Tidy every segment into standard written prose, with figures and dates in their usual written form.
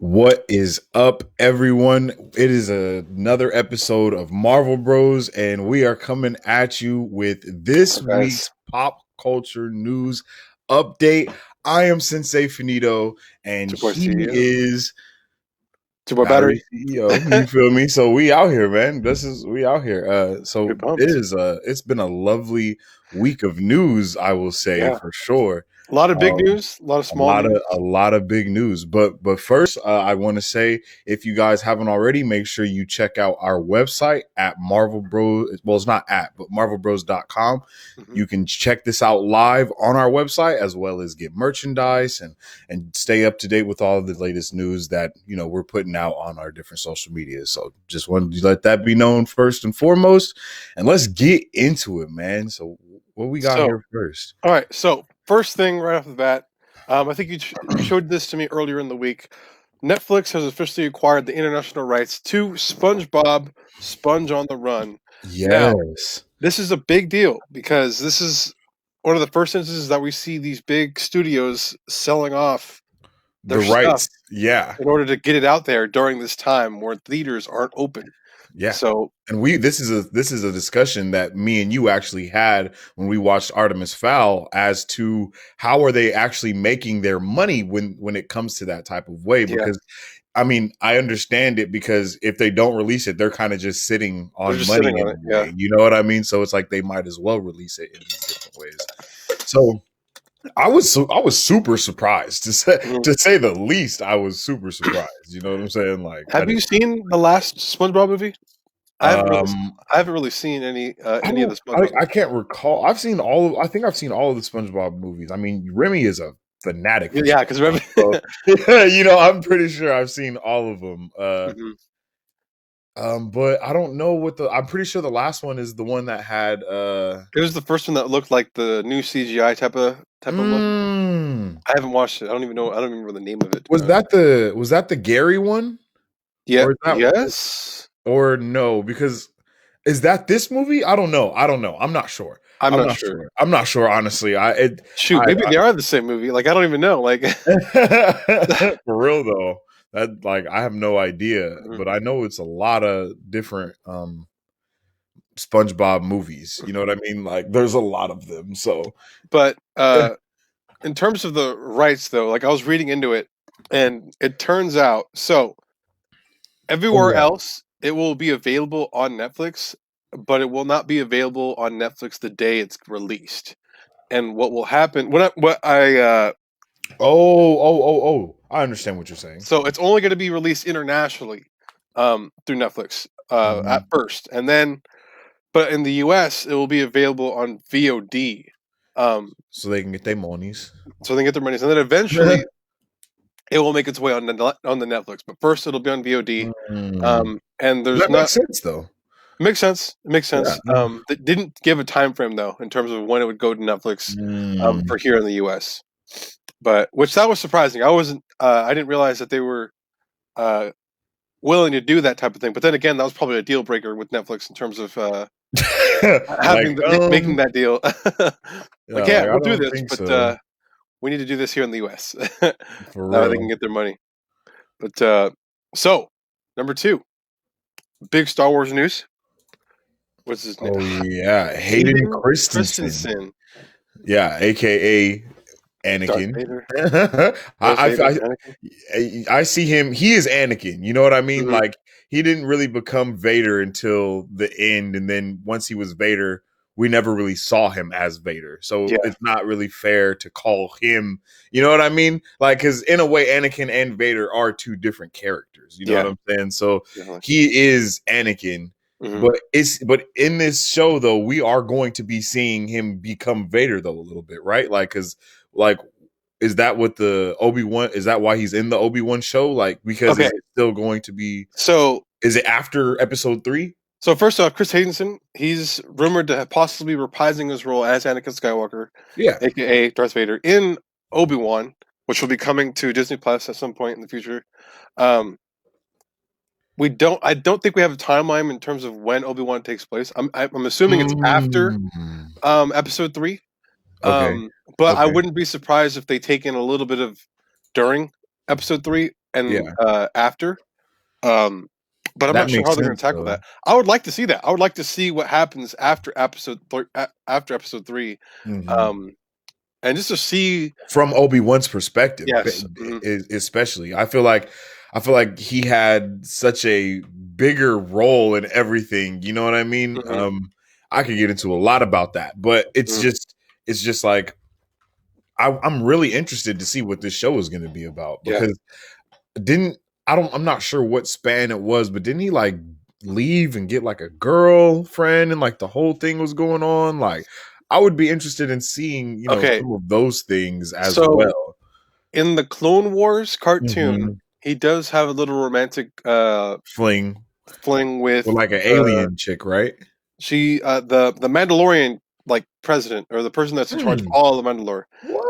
What is up, everyone? It is another episode of Marvel Bros, and we are coming at you with this week's pop culture news update. I am Sensei Finito, and he is Battery CEO. You feel me? So we out here, man. We out here. So it is. It's been a lovely week of news, I will say, for sure. A lot of big news, a lot of small news. A lot of big news. But first, I want to say, if you guys haven't already, make sure you check out our website at Marvel Bros. Well, it's not at, but marvelbros.com. Mm-hmm. You can check this out live on our website, as well as get merchandise and stay up to date with all of the latest news that, we're putting out on our different social media. So just wanted to let that be known first and foremost. And let's get into it, man. So what we got here first? All right. So first thing right off the bat, I think you showed this to me earlier in the week. Netflix has officially acquired the international rights to Spongebob, Sponge on the Run. Yes. Now, this is a big deal because this is one of the first instances that we see these big studios selling off their rights, in order to get it out there during this time where theaters aren't open. Yeah. So, and this is a discussion that me and you actually had when we watched Artemis Fowl as to how are they actually making their money when it comes to that type of way. Because I mean, I understand it, because if they don't release it, they're kind of just sitting on money. You know what I mean? So it's like they might as well release it in these different ways. So I was super surprised to say the least. I was super surprised. You know what I'm saying? Like, have you seen the last SpongeBob movie? I haven't really seen any of the SpongeBob. I can't recall. I think I've seen all of the SpongeBob movies. I mean, Remy is a fanatic. Yeah, because Remy. So, I'm pretty sure I've seen all of them. But I don't know I'm pretty sure the last one is the one that had. It was the first one that looked like the new CGI type of look. I haven't watched it. I don't even remember the name of it. Was that the Gary one? Yeah. Yes. Or no? Because is that this movie? I don't know. I'm not sure. I'm not sure. I'm not sure, honestly. Maybe they are the same movie. Like, I don't even know. Like, for real though. That, like, I have no idea, but I know it's a lot of different SpongeBob movies. You know what I mean? Like, there's a lot of them. So, but in terms of the rights, though, like, I was reading into it, and it turns out everywhere else it will be available on Netflix, but it will not be available on Netflix the day it's released. And what will happen I understand what you're saying. So it's only going to be released internationally through Netflix at first, and then, but in the US it will be available on VOD. So they can get their monies. And then eventually it will make its way on the Netflix. But first it'll be on VOD. And there's that makes sense though. It makes sense. Yeah. They didn't give a time frame though in terms of when it would go to Netflix for here in the US. But that was surprising. I didn't realize that they were willing to do that type of thing. But then again, that was probably a deal breaker with Netflix in terms of making that deal. We'll do this, but we need to do this here in the US. Now they can get their money. But so number 2, big Star Wars news. What's his name? Oh yeah, Hayden Christensen. Yeah, aka Anakin. I see him. He is Anakin. You know what I mean? Mm-hmm. Like, he didn't really become Vader until the end, and then once he was Vader, we never really saw him as Vader. So it's not really fair to call him. You know what I mean? Like, because in a way, Anakin and Vader are two different characters. You know what I'm saying? So he is Anakin. Mm-hmm. But in this show though, we are going to be seeing him become Vader though a little bit, right? Like, because like, is that what the Obi-Wan? Is that why he's in the Obi-Wan show? Like, because it's still going to be. So is it after episode 3? So first off, Chris Haydenson, he's rumored to possibly be reprising his role as Anakin Skywalker, aka Darth Vader, in Obi-Wan, which will be coming to Disney Plus at some point in the future. I don't think we have a timeline in terms of when Obi-Wan takes place. I'm assuming it's after episode 3. But I wouldn't be surprised if they take in a little bit of during episode 3 and after. But I'm not sure how they're going to tackle that. I would like to see that. I would like to see what happens after episode 3, and just to see from Obi-Wan's perspective, yes, especially. I feel like he had such a bigger role in everything. You know what I mean? I could get into a lot about that, but it's just like I'm really interested to see what this show is going to be about because I'm not sure what span it was, but didn't he like leave and get like a girlfriend and like the whole thing was going on? Like, I would be interested in seeing, some of those things as well. In the Clone Wars cartoon, he does have a little romantic fling with like an alien chick, right? She the Mandalorian like president or the person that's in charge of all the Mandalore.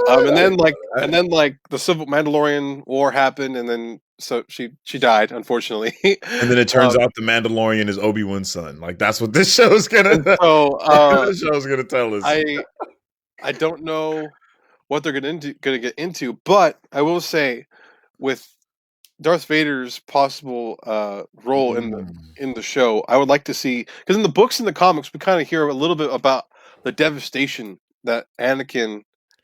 And then the civil Mandalorian war happened, and then so she died, unfortunately. And then it turns out the Mandalorian is Obi-Wan's son. Like that's what this show is gonna. This show's gonna tell us. I don't know what they're gonna get into, but I will say with Darth Vader's possible role in the show, I would like to see, because in the books and the comics we kind of hear a little bit about the devastation that Anakin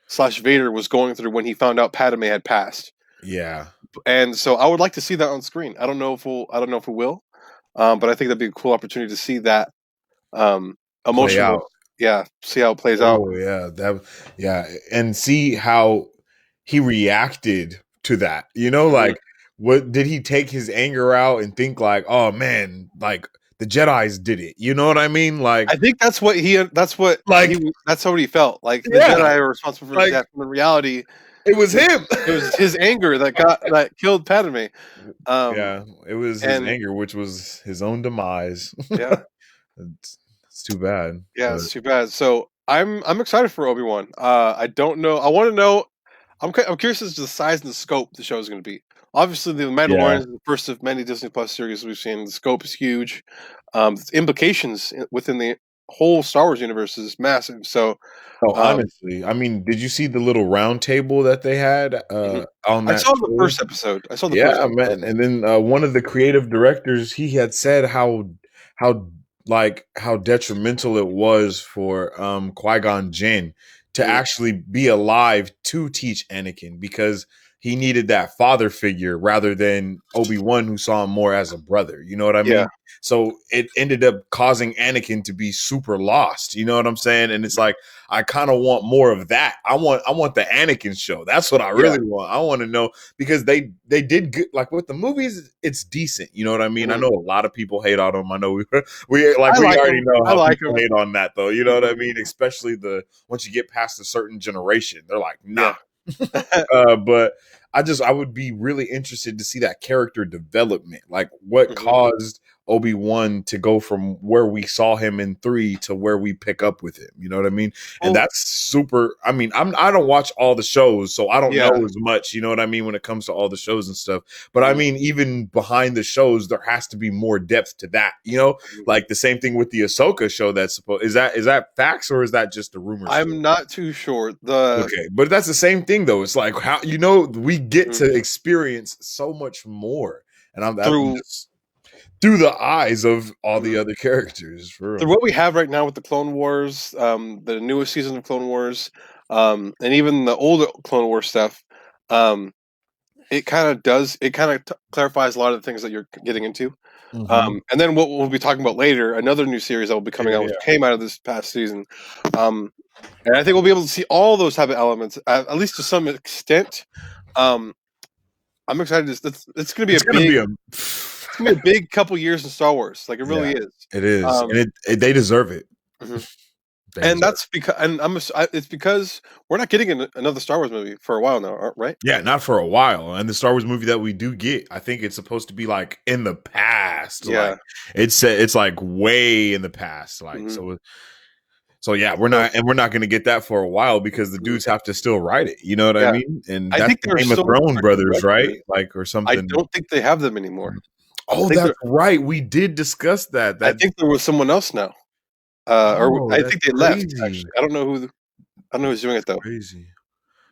/ Vader was going through when he found out Padme had passed. Yeah, and so I would like to see that on screen. I don't know if we will, but I think that'd be a cool opportunity to see that emotional. Yeah, see how it plays out. And see how he reacted to that. Like. What did he take his anger out and think like, oh man, like the Jedis did it? You know what I mean? Like, I think that's how he felt. Like the Jedi are responsible for the death. In reality, it was him. It was his anger that killed Padme. It was his anger, which was his own demise. Yeah, it's too bad. Yeah, it's too bad. So I'm excited for Obi-Wan. I don't know. I want to know. I'm curious as to the size and the scope the show is going to be. Obviously, The Mandalorian is the first of many Disney Plus series we've seen. The scope is huge. The implications within the whole Star Wars universe is massive. So, honestly, I mean, did you see the little round table that they had on that? I saw the first episode. Man. And then one of the creative directors, he had said how detrimental it was for Qui-Gon Jinn to actually be alive to teach Anakin, because he needed that father figure rather than Obi-Wan, who saw him more as a brother. You know what I mean? So it ended up causing Anakin to be super lost. You know what I'm saying? And it's like, I kind of want more of that. I want the Anakin show. That's what I really want. I want to know, because they did good. Like with the movies, it's decent. You know what I mean? I know a lot of people hate on them. I know we already know how people hate on that though. You know what I mean? Especially once you get past a certain generation, they're like, nah. But I would be really interested to see that character development, like what caused Obi-Wan to go from where we saw him in 3 to where we pick up with him. You know what I mean? And that's super. I mean, I don't watch all the shows, so I don't know as much. You know what I mean when it comes to all the shows and stuff. But I mean, even behind the shows, there has to be more depth to that. You know, like the same thing with the Ahsoka show. That's supposed is that facts or is that just a rumor? I'm not too sure. Okay, but that's the same thing though. It's like how we get to experience so much more, and I'm through the eyes of all the other characters. Through what we have right now with the Clone Wars, the newest season of Clone Wars, and even the older Clone Wars stuff, it kind of clarifies a lot of the things that you're getting into. And then what we'll be talking about later, another new series that will be coming out, which came out of this past season. And I think we'll be able to see all those type of elements, at least to some extent. I'm excited. It's going to be it's gonna be a big couple years in Star Wars. Like it really is. It is, and they deserve it. And that's because, it's because we're not getting another Star Wars movie for a while now, right? Yeah, not for a while. And the Star Wars movie that we do get, I think it's supposed to be like in the past. Yeah, like, it's like way in the past. Like so yeah, we're not going to get that for a while because the dudes have to still write it. You know what I mean? And I think the Game of Thrones brothers, right? Like or something. I don't think they have them anymore. Oh, that's right. We did discuss that. I think there was someone else now. I think they left. Actually, I don't know who's doing it though. Crazy.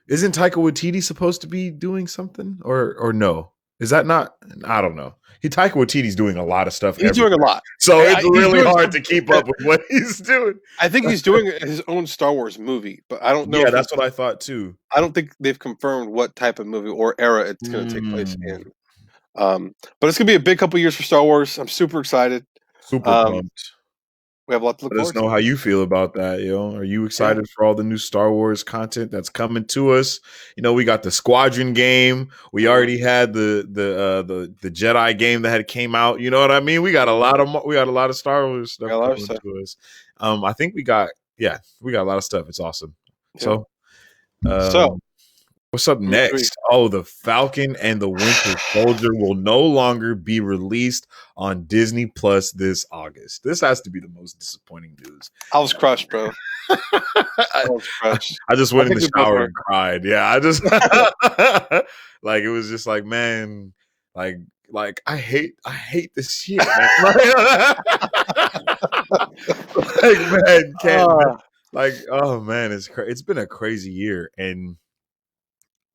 Isn't Taika Waititi supposed to be doing something or no? Is that not? I don't know. Taika Waititi's doing a lot of stuff. He's doing a lot, so it's really hard to keep up with what he's doing. I think he's doing his own Star Wars movie, but I don't know. Yeah, that's what I thought too. I don't think they've confirmed what type of movie or era it's going to take place in. But it's going to be a big couple years for Star Wars. I'm super excited. Super pumped. We have a lot to look forward to. Let us know how you feel about that, yo. Are you excited for all the new Star Wars content that's coming to us? You know, we got the Squadron game. We already had the Jedi game that had came out. You know what I mean? We got a lot of Star Wars stuff coming to us. I think we got a lot of stuff. It's awesome. Yeah. So what's up next? Oh, the Falcon and the Winter Soldier will no longer be released on Disney Plus this August. This has to be the most disappointing news. I was crushed, bro. I was crushed. I just went in the shower and cried. Yeah, I just like it was just like, man, like I hate this shit, man. Oh man, it's been a crazy year, and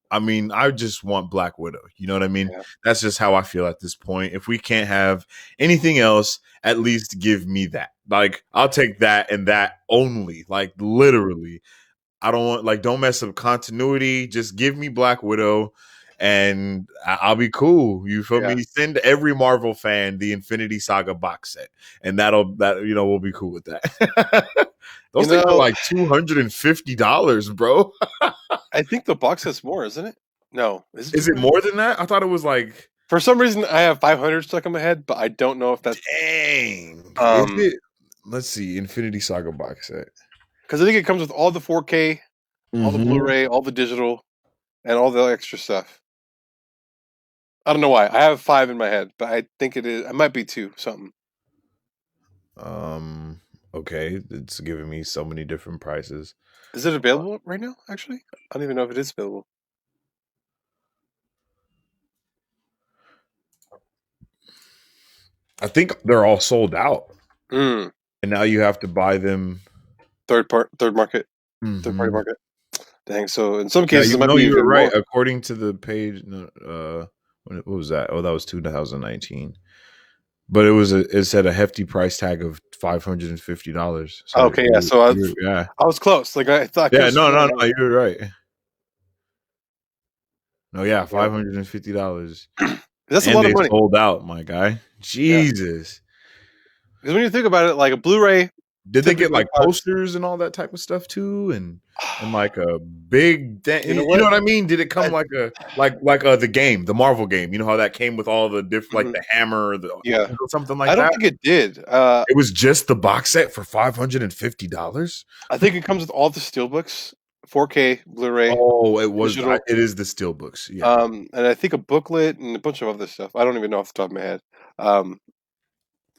I mean, I just want Black Widow. You know what I mean? Yeah. That's just how I feel at this point. If we can't have anything else, at least give me that. Like, I'll take that and that only. Like, literally. I don't mess up continuity. Just give me Black Widow and I'll be cool. You feel me? Send every Marvel fan the Infinity Saga box set. And we'll be cool with that. Those things are like $250, bro. I think the box has more, isn't it? No. Is it more than that? I thought it was like... For some reason, I have 500 stuck in my head, but I don't know if that's... Dang. Is it? Let's see. Infinity Saga box set. Because I think it comes with all the 4K, all the Blu-ray, all the digital, and all the extra stuff. I don't know why. I have 5 in my head, but I think it is... It might be 2 something. Okay. It's giving me so many different prices. Is it available right now, actually? I don't even know if it is available. I think they're all sold out. And now you have to buy them. Third market. Third party market. Dang, so in some cases, you were right. More. According to the page, what was that? Oh, that was 2019. But it said a hefty price tag of $550. So okay, yeah. So I was close. Like I thought. Yeah, no, you were right. No, yeah, $550. That's a lot of money. Sold out, my guy. Jesus. Because when you think about it, like a Blu-ray. Did they get like posters and all that type of stuff too, and like a big? You know what I mean? Did it come like the game, the Marvel game? You know how that came with all the different, like the hammer, something like that. I don't think it did. It was just the box set for $550. I think it comes with all the steelbooks, 4K Blu-ray. Oh, it was. It is the steelbooks. Yeah. And I think a booklet and a bunch of other stuff. I don't even know off the top of my head.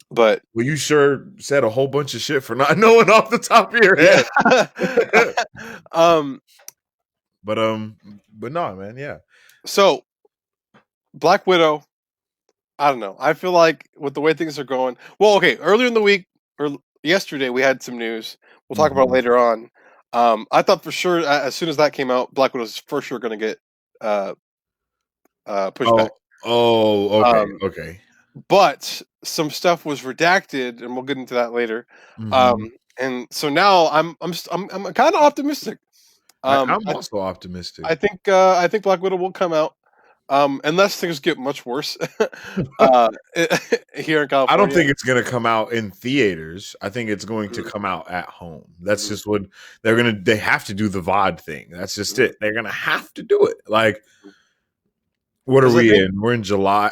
But well, you sure said a whole bunch of shit for not knowing off the top of your head. But no, man, yeah. So Black Widow, I don't know. I feel like with the way things are going. Well, okay, earlier in the week or yesterday we had some news. We'll talk about it later on. I thought for sure as soon as that came out, Black Widow was for sure going to get pushed back. Oh, okay, okay. But some stuff was redacted, and we'll get into that later. And so now I'm kind of optimistic. I'm also optimistic. I think Black Widow will come out, unless things get much worse here in California. I don't think it's going to come out in theaters. I think it's going to come out at home. That's just what they have to do the VOD thing. That's just it. They're going to have to do it. Like, what are we in? We're in July.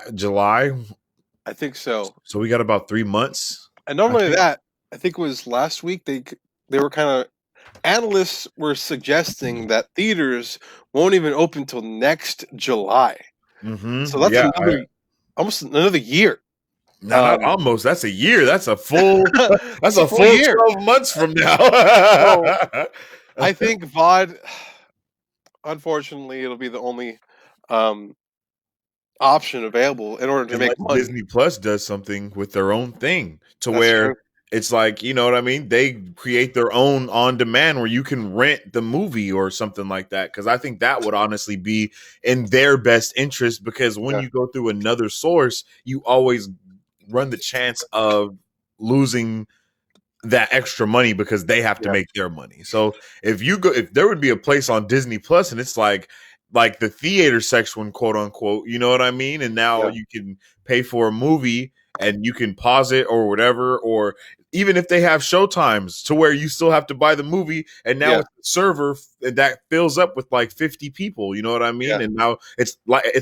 I think so. So we got about 3 months. And not only that, I think it was last week they were kind of analysts were suggesting that theaters won't even open till next July. So that's almost another year. No, not almost. That's a year. That's a full. That's a full year. 12 months from now. So I think VOD. Unfortunately, it'll be the only option available in order to make money. Disney Plus does something with their own thing to where it's like, you know what I mean? They create their own on demand where you can rent the movie or something like that. Cause I think that would honestly be in their best interest, because when you go through another source, you always run the chance of losing that extra money because they have to make their money. So if there would be a place on Disney Plus and it's like the theater section, quote unquote, you know what I mean? And now you can pay for a movie and you can pause it or whatever, or even if they have showtimes to where you still have to buy the movie, and now it's a server that fills up with like 50 people, you know what I mean? And now it's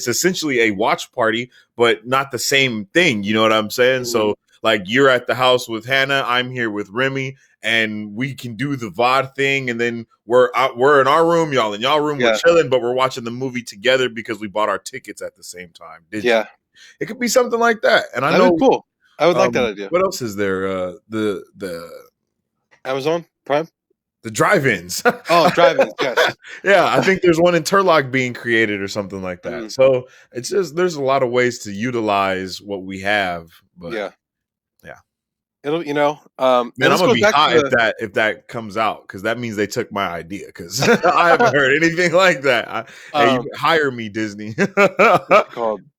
essentially a watch party, but not the same thing, you know what I'm saying? So like, you're at the house with Hannah, I'm here with Remy, and we can do the VOD thing, and then we're in our room, y'all in y'all room, we're chilling, but we're watching the movie together because we bought our tickets at the same time. It could be something like that. And I know, cool. I would like that idea. What else is there? The Amazon Prime? The drive-ins. Oh, drive-ins, yes. Yeah, I think there's one in Turlock being created or something like that. So it's just, there's a lot of ways to utilize what we have. But it'll, man, I'm gonna be hot if that comes out, because that means they took my idea, because I haven't heard anything like that. Hey, you hire me, Disney.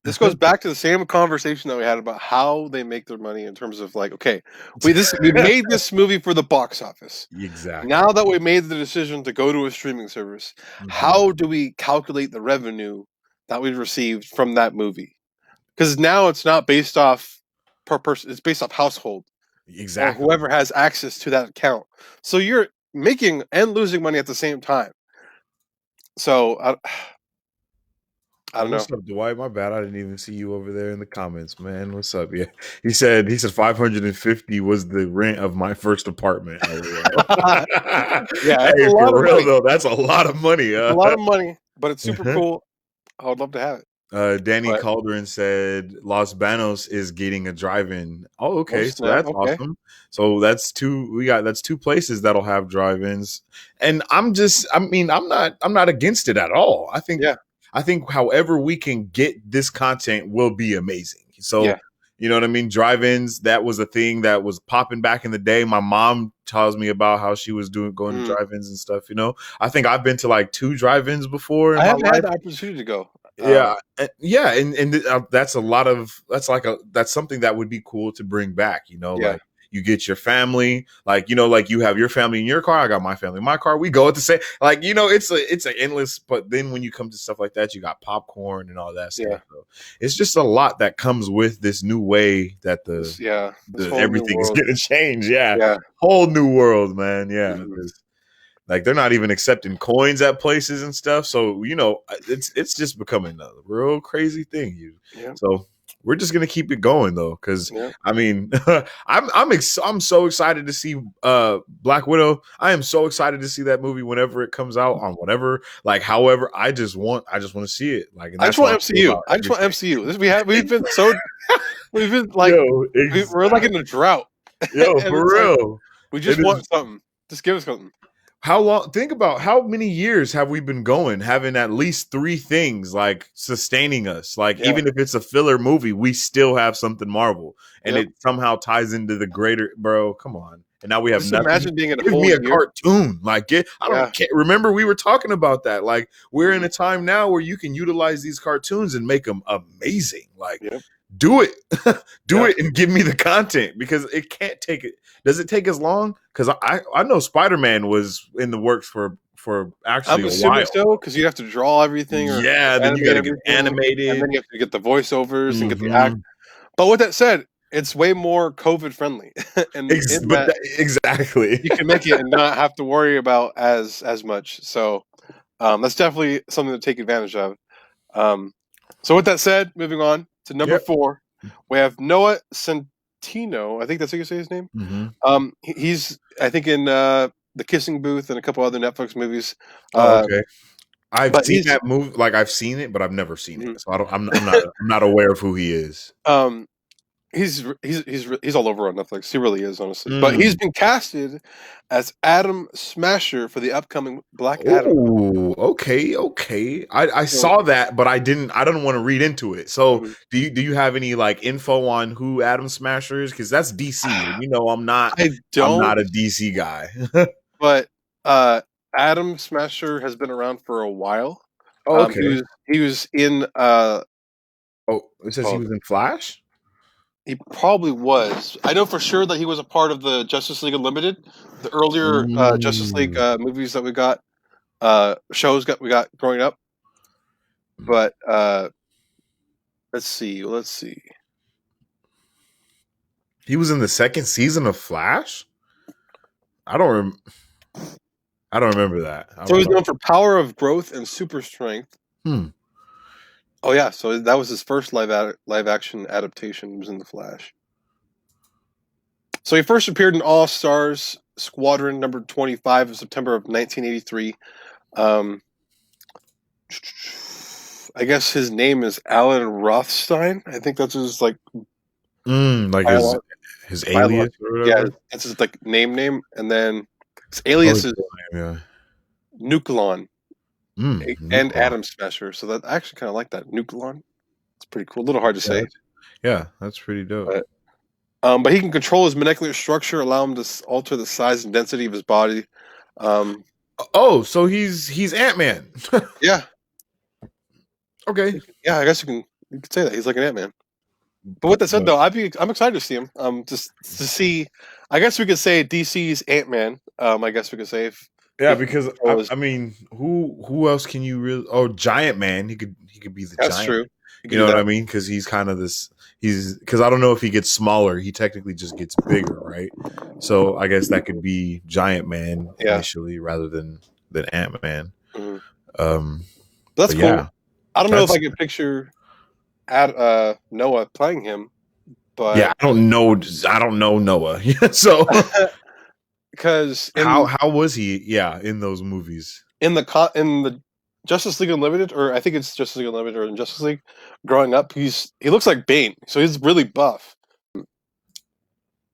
This goes back to the same conversation that we had about how they make their money in terms of like, okay, we made this movie for the box office. Exactly. Now that we made the decision to go to a streaming service, how do we calculate the revenue that we received from that movie? Because now it's not based off per person; it's based off household. Exactly. Or whoever has access to that account. So you're making and losing money at the same time. So I don't know. What's up, Dwight? My bad. I didn't even see you over there in the comments, man. What's up? Yeah. He said 550 was the rent of my first apartment. Yeah, hey, for real though, that's a lot of money. A lot of money, but it's super cool. I would love to have it. Danny Calderon said Los Banos is getting a drive-in. Oh, okay. So that's awesome. So that's two places that'll have drive-ins. And I'm not against it at all. I think however we can get this content will be amazing. So you know what I mean? Drive-ins, that was a thing that was popping back in the day. My mom tells me about how she was going to drive-ins and stuff, you know. I think I've been to like 2 drive-ins before. I haven't had the opportunity to go. And that's that's something that would be cool to bring back, you know. Like, you get your family, like, you know, like you have your family in your car, I got my family in my car, we go at the same, like, you know, it's an endless. But then when you come to stuff like that, you got popcorn and all that stuff. So it's just a lot that comes with this new way that everything's getting changed. Whole new world, man. Like, they're not even accepting coins at places and stuff. So, you know, it's just becoming a real crazy thing. So we're just gonna keep it going though, because I mean, I'm so excited to see Black Widow. I am so excited to see that movie whenever it comes out on whatever. Like, however, I just want to see it. Like, I just want MCU. I just want MCU. We've been like, we're like in a drought. Yo, for real. Like, we just want something. Just give us something. How long? Think about how many years have we been going, having at least 3 things like sustaining us. Like, even if it's a filler movie, we still have something Marvel, and it somehow ties into the greater. Bro, come on! And now we have nothing. Imagine being in a Give whole me a year. cartoon. Like, I don't remember we were talking about that. Like, we're in a time now where you can utilize these cartoons and make them amazing. Like, do it, it, and give me the content, because it can't take it. Does it take as long? Because I know Spider-Man was in the works for actually a while. So, because you have to draw everything. Then you got to get animated, and then you have to get the voiceovers and get the act. But with that said, it's way more COVID friendly, and exactly, you can make it and not have to worry about as much. So that's definitely something to take advantage of. So with that said, moving on to number 4, we have Noah Centino. I think that's how you say his name. He's, I think, in The Kissing Booth and a couple other Netflix movies. Okay, I've seen that movie. Like, I've seen it, but I've never seen it, so I'm not aware of who he is. He's all over on Netflix. He really is, honestly. But he's been casted as Atom Smasher for the upcoming Black Adam. Oh, okay. I saw that, but I don't want to read into it. So do you have any like info on who Atom Smasher is? Because that's DC. You know, I'm not a DC guy. But Atom Smasher has been around for a while. Oh, okay. He was in it says he was in Flash? He probably was. I know for sure that he was a part of the Justice League Unlimited, the earlier Justice League movies that we got, shows we got growing up. But let's see. He was in the second season of Flash? I don't remember that. So he's known for power of growth and super strength. Oh yeah, so that was his first live action adaptation. Was in the Flash. So he first appeared in All Stars Squadron number 25 in September of 1983. I guess his name is Alan Rothstein. I think that's his like his alias or whatever. Yeah, that's his like name, and then his alias is Nucleon. And Atom Smasher. So that I actually kind of like that. Nucleon. It's pretty cool. A little hard to say. Yeah, that's pretty dope. But he can control his molecular structure, allow him to alter the size and density of his body. So he's Ant-Man. Yeah. Okay. Yeah, I guess you could say that. He's like an Ant-Man. But with that said, though, I'm excited to see him. Just to see, I guess we could say DC's Ant-Man. I guess we could say because I mean, who else can you really? Oh, Giant Man. He could be the That's Giant. True. You know what I mean? Because he's kind of this. Because I don't know if he gets smaller. He technically just gets bigger, right? So I guess that could be Giant Man initially, rather than Ant-Man. That's cool. Yeah, I don't know if I can picture Noah playing him, but I don't know Noah. So. Because how was he? Yeah, in those movies, in the Justice League Unlimited, or I think it's Justice League Unlimited or in Justice League. Growing up, he looks like Bane, so he's really buff.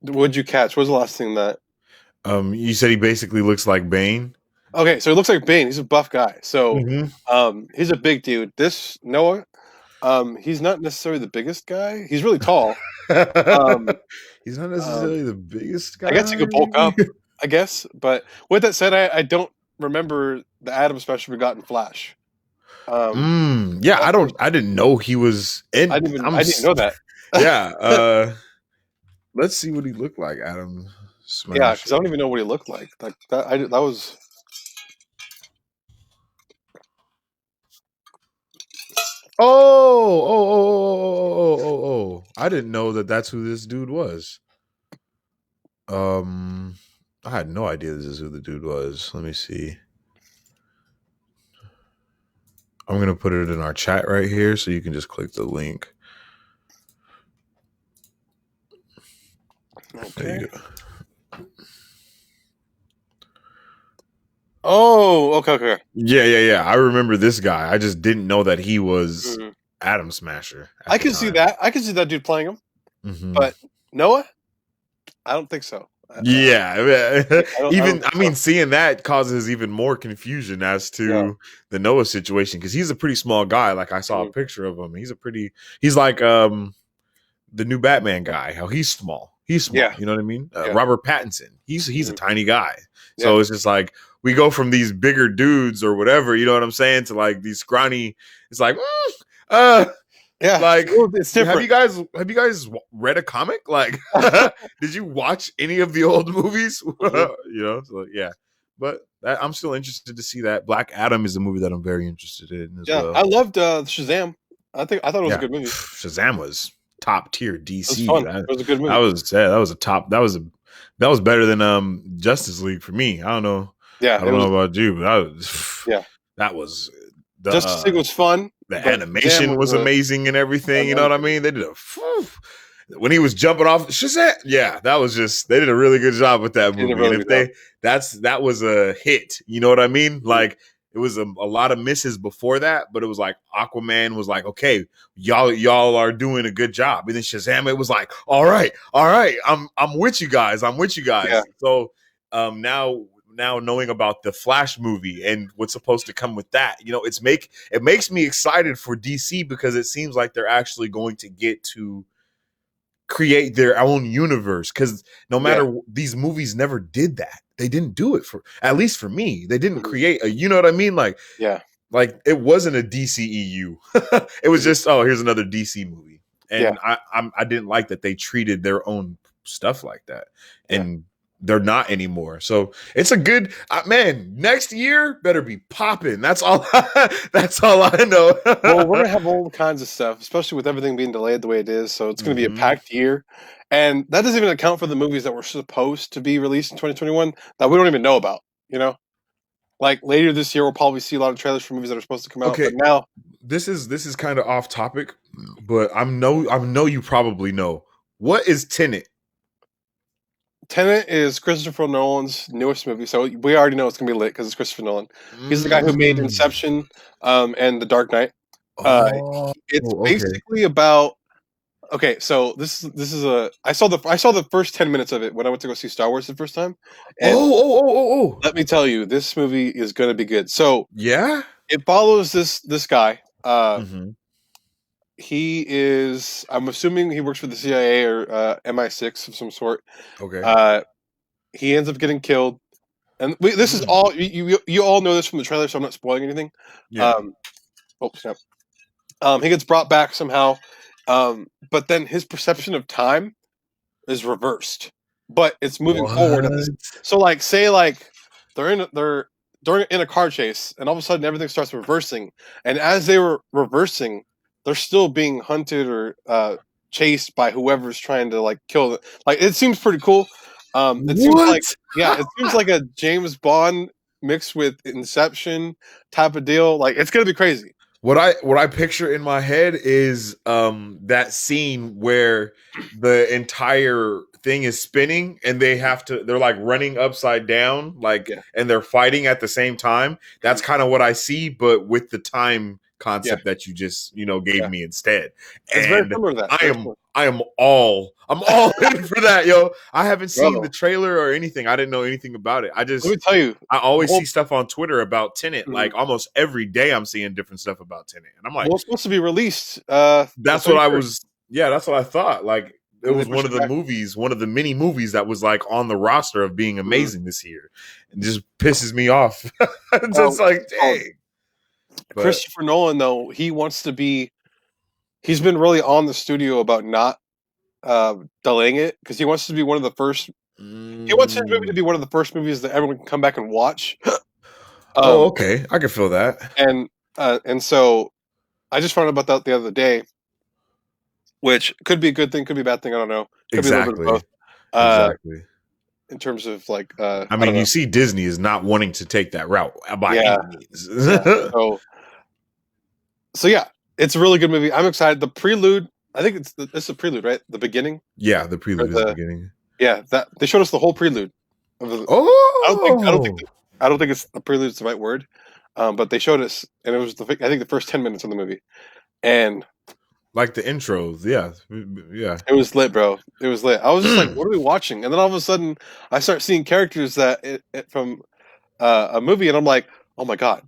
What'd you catch? What was the last thing that? You said he basically looks like Bane. Okay, so he looks like Bane. He's a buff guy, so he's a big dude. This Noah, he's not necessarily the biggest guy. He's really tall. He's not necessarily the biggest guy. I guess he could bulk up. I guess, but with that said, I don't remember the Atom Special we got in Flash. I didn't know he was in. I didn't know that. Yeah. Let's see what he looked like, Atom Smasher. Yeah, because I don't even know what he looked like. Like that was. Oh! I didn't know that's who this dude was. I had no idea this is who the dude was. Let me see. I'm going to put it in our chat right here so you can just click the link. Okay. There you go. Oh, okay. Yeah. I remember this guy. I just didn't know that he was Atom Smasher. I can see that. I can see that dude playing him. But Noah? I don't think so. Seeing that causes even more confusion as to the Noah situation, because he's a pretty small guy. Like I saw a picture of him. He's like the new Batman guy. How he's small. You know what I mean? Robert Pattinson. He's a tiny guy. So it's just like we go from these bigger dudes or whatever. You know what I'm saying? To like these scrawny. It's like yeah, like it's different. Have you guys read a comic? Like, did you watch any of the old movies? You know, so yeah. But I'm still interested to see that. Black Adam is a movie that I'm very interested in as well. I loved Shazam. I thought it was a good movie. Shazam was top tier DC. It was a good movie. That was better than Justice League for me. I don't know. Yeah, I don't know about you, but that was Justice League was fun. The animation was amazing and everything. You know what I mean? They did when he was jumping off Shazam. Yeah, that was they did a really good job with that movie. And that was a hit. You know what I mean? Like it was a lot of misses before that, but it was like Aquaman was like, okay, y'all are doing a good job. And then Shazam, it was like, all right, I'm with you guys. Yeah. So now knowing about the Flash movie and what's supposed to come with that, it makes me excited for DC because it seems like they're actually going to get to create their own universe, because no matter these movies never did that. They didn't do it, for at least for me. They didn't create a, you know what I mean? Like it wasn't a DCEU. It was just, oh, here's another DC movie. And I didn't like that they treated their own stuff like that. And they're not anymore. So it's a good, man, next year better be popping. That's all I know. Well, we're gonna have all kinds of stuff, especially with everything being delayed the way it is. So it's gonna be a packed year. And that doesn't even account for the movies that were supposed to be released in 2021 that we don't even know about, Like later this year we'll probably see a lot of trailers for movies that are supposed to come out. Okay. But now this is kind of off topic, but I know you probably know. What is Tenet? Tenet is Christopher Nolan's newest movie, so we already know it's gonna be lit because it's Christopher Nolan. He's the guy who made Inception, and The Dark Knight. It's basically about. Okay, so this is I saw the first 10 minutes of it when I went to go see Star Wars the first time. And let me tell you, this movie is gonna be good. So it follows this guy. He is, I'm assuming he works for the CIA or MI6 of some sort. Okay. He ends up getting killed. And this is all, you all know this from the trailer, so I'm not spoiling anything. Yeah. Snap. He gets brought back somehow. But then his perception of time is reversed. But it's moving forward. So like, say like, they're in a car chase, and all of a sudden everything starts reversing. And as they were reversing, they're still being hunted or chased by whoever's trying to like kill them. Like, it seems pretty cool. It seems like a James Bond mixed with Inception type of deal. Like, it's gonna be crazy. What I picture in my head is that scene where the entire thing is spinning and they're like running upside down, and they're fighting at the same time. That's kind of what I see, but with the time concept that you just gave me instead. It's very similar to that. I'm all in for that, yo. I haven't seen the trailer or anything. I didn't know anything about it. Let me tell you, I always see stuff on Twitter about Tenet. Like almost every day I'm seeing different stuff about Tenet. And I'm like, it's supposed to be released. That's what I was. Yeah, that's what I thought. Like, it was one of the movies, one of the many movies that was like on the roster of being amazing this year. It just pisses me off. It's just like, dang. Christopher Nolan, though, he's been really on the studio about not delaying it because he wants to be one of the first. He wants his movie to be one of the first movies that everyone can come back and watch. Okay, I can feel that. And so I just found out about that the other day, which could be a good thing, could be a bad thing. I don't know. Could exactly. Be a little bit of both. Exactly. In terms of like, I mean, you see, Disney is not wanting to take that route by any means. So yeah, it's a really good movie. I'm excited. The prelude, I think it's the prelude, right? The beginning. Yeah, the prelude is the beginning. Yeah, that they showed us the whole prelude. I don't think it's a prelude is the right word, but they showed us, and it was I think the first 10 minutes of the movie, and like the intros, yeah, it was lit, bro. It was lit. I was just like, "What are we watching?" And then all of a sudden, I start seeing characters from a movie, and I'm like, "Oh my god,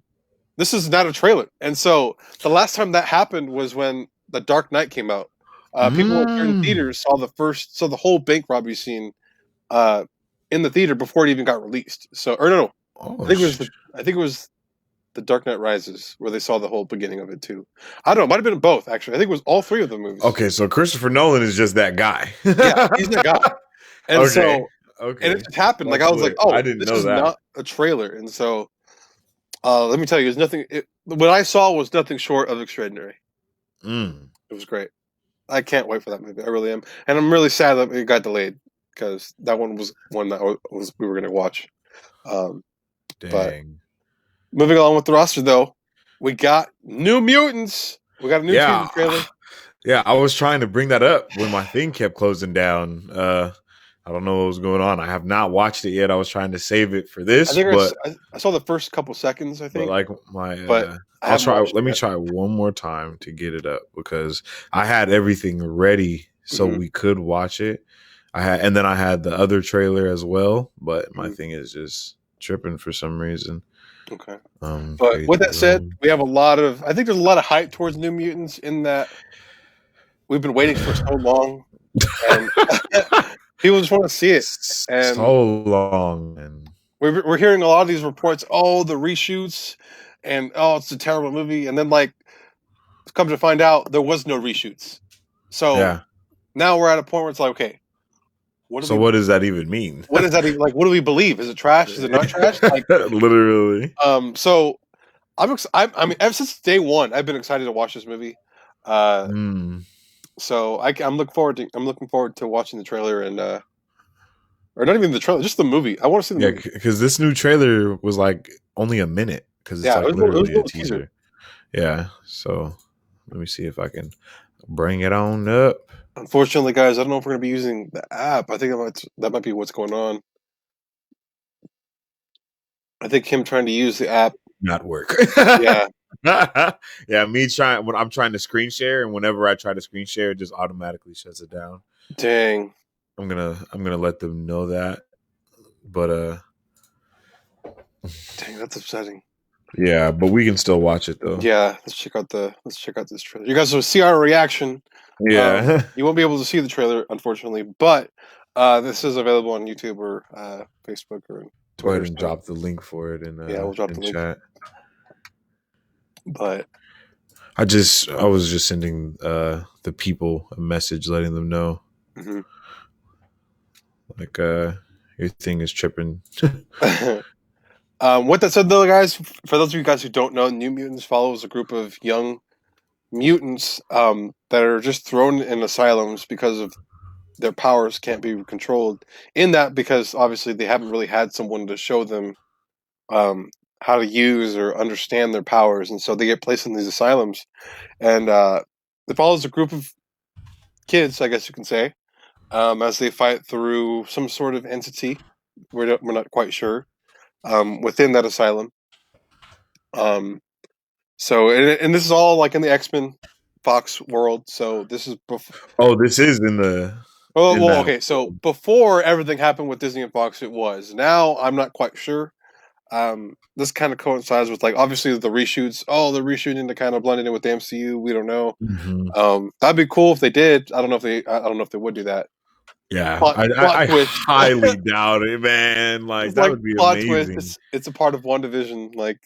this is not a trailer." And so the last time that happened was when The Dark Knight came out. People in theaters saw the whole bank robbery scene in the theater before it even got released. So, or no, I think it was The Dark Knight Rises where they saw the whole beginning of it too. I don't know. It might have been both actually. I think it was all three of the movies. Okay, so Christopher Nolan is just that guy. Yeah, he's that guy. And and it just happened. Like, I was like, oh, this is not a trailer. And so, let me tell you, what I saw was nothing short of extraordinary. It was great. I can't wait for that movie. I really am. And I'm really sad that it got delayed because that one was one that we were going to watch. Dang. But moving along with the roster, though, we got New Mutants. We got a new teaser trailer. Yeah, I was trying to bring that up when my thing kept closing down. I don't know what was going on. I have not watched it yet. I was trying to save it for this, but I saw the first couple seconds, I think. like my, but I'll try. Let me try one more time to get it up because I had everything ready so we could watch it. And then I had the other trailer as well, but my thing is just tripping for some reason. Okay. But with that said, we have I think there's a lot of hype towards New Mutants in that we've been waiting for so long, and people just want to see it. And so long, and we're hearing a lot of these reports. Oh, the reshoots, and oh, it's a terrible movie. And then come to find out, there was no reshoots. So now we're at a point where it's like, okay, what does that even mean? What does that even like? What do we believe? Is it trash? Is it not trash? Like literally. So I mean, ever since day one, I've been excited to watch this movie. So I'm looking forward to watching the trailer and or not even the trailer, just the movie. I want to see the movie because this new trailer was like only a minute because it's literally a teaser. Yeah, so let me see if I can bring it on up. Unfortunately, guys, I don't know if we're going to be using the app. I think that might be what's going on. I think him trying to use the app not work. Yeah. Yeah, when I'm trying to screen share, and whenever I try to screen share, it just automatically shuts it down. Dang. I'm gonna let them know that. But dang, that's upsetting. Yeah, but we can still watch it though. Yeah, let's check out this trailer. You guys will see our reaction. Yeah. You won't be able to see the trailer, unfortunately, but this is available on YouTube or Facebook or Twitter. Go ahead and drop the link for it in we'll drop the link. Chat. But I was just sending the people a message letting them know. Like your thing is tripping. With that said, though, guys, for those of you guys who don't know, New Mutants follows a group of young mutants that are just thrown in asylums because of their powers can't be controlled. In that, because obviously they haven't really had someone to show them how to use or understand their powers, and so they get placed in these asylums. And it follows a group of kids, I guess you can say, as they fight through some sort of entity. We're not quite sure within that asylum. So and this is all like in the X-Men Fox world. So this is this is in the. Okay. So before everything happened with Disney and Fox, it was. Now I'm not quite sure. This kind of coincides with obviously the reshoots. Oh, they're reshooting to kind of blend in with the MCU. We don't know. That'd be cool if they did. I don't know if they would do that. Yeah, I highly doubt it, man. Like that would be amazing. Twist. It's a part of WandaVision.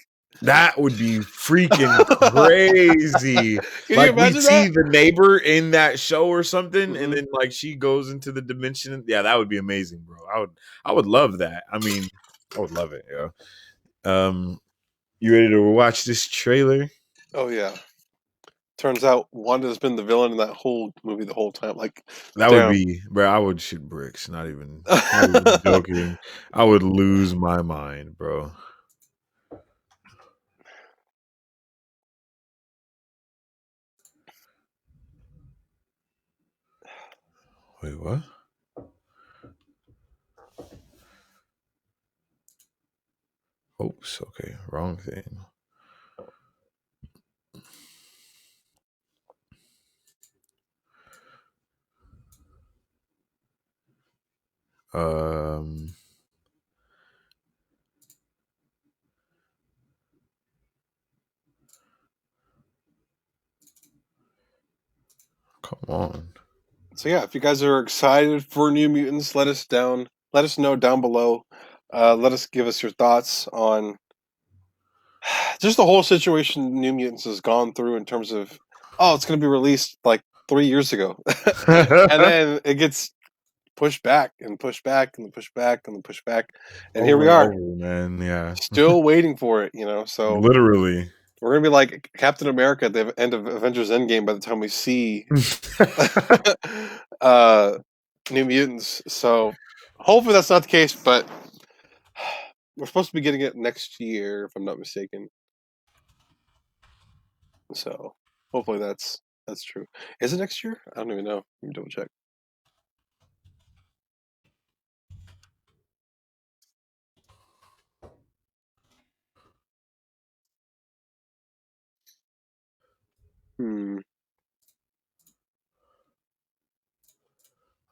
That would be freaking crazy. Can we'd see the neighbor in that show or something, and then she goes into the dimension. Yeah, that would be amazing, bro. I would love that. I mean, I would love it. Yeah. You ready to watch this trailer? Oh yeah. Turns out Wanda's been the villain in that whole movie the whole time. That would be, bro. I would shoot bricks. Not even joking. I would lose my mind, bro. Wait, what? Oops. Okay, wrong thing. Come on. So yeah, if you guys are excited for New Mutants, let us know down below. Give us your thoughts on just the whole situation New Mutants has gone through in terms of it's going to be released 3 years ago, and then it gets pushed back and pushed back and pushed back and pushed back, and here we are, man. Yeah, still waiting for it. So literally, we're gonna be like Captain America at the end of Avengers Endgame by the time we see New Mutants. So hopefully that's not the case, but we're supposed to be getting it next year, if I'm not mistaken. So hopefully that's true. Is it next year? I don't even know. Let me double check.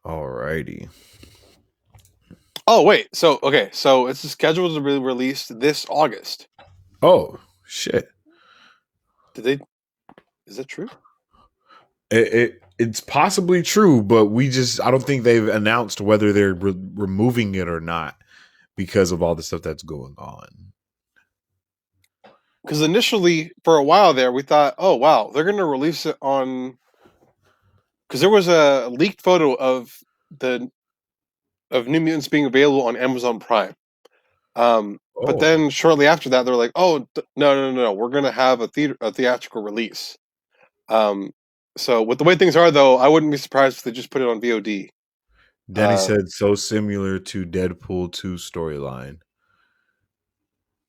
Alrighty. Oh wait, so it's scheduled to be released this August. Oh shit! Is that true? It's possibly true, but I don't think they've announced whether they're removing it or not because of all the stuff that's going on. Because initially, for a while there, we thought, oh wow, they're going to release it on. Because there was a leaked photo of New Mutants being available on Amazon Prime. But then shortly after that, they're like, "Oh, no, we're going to have a theatrical release." So with the way things are, though, I wouldn't be surprised if they just put it on VOD. Denny said, "So similar to Deadpool 2 storyline."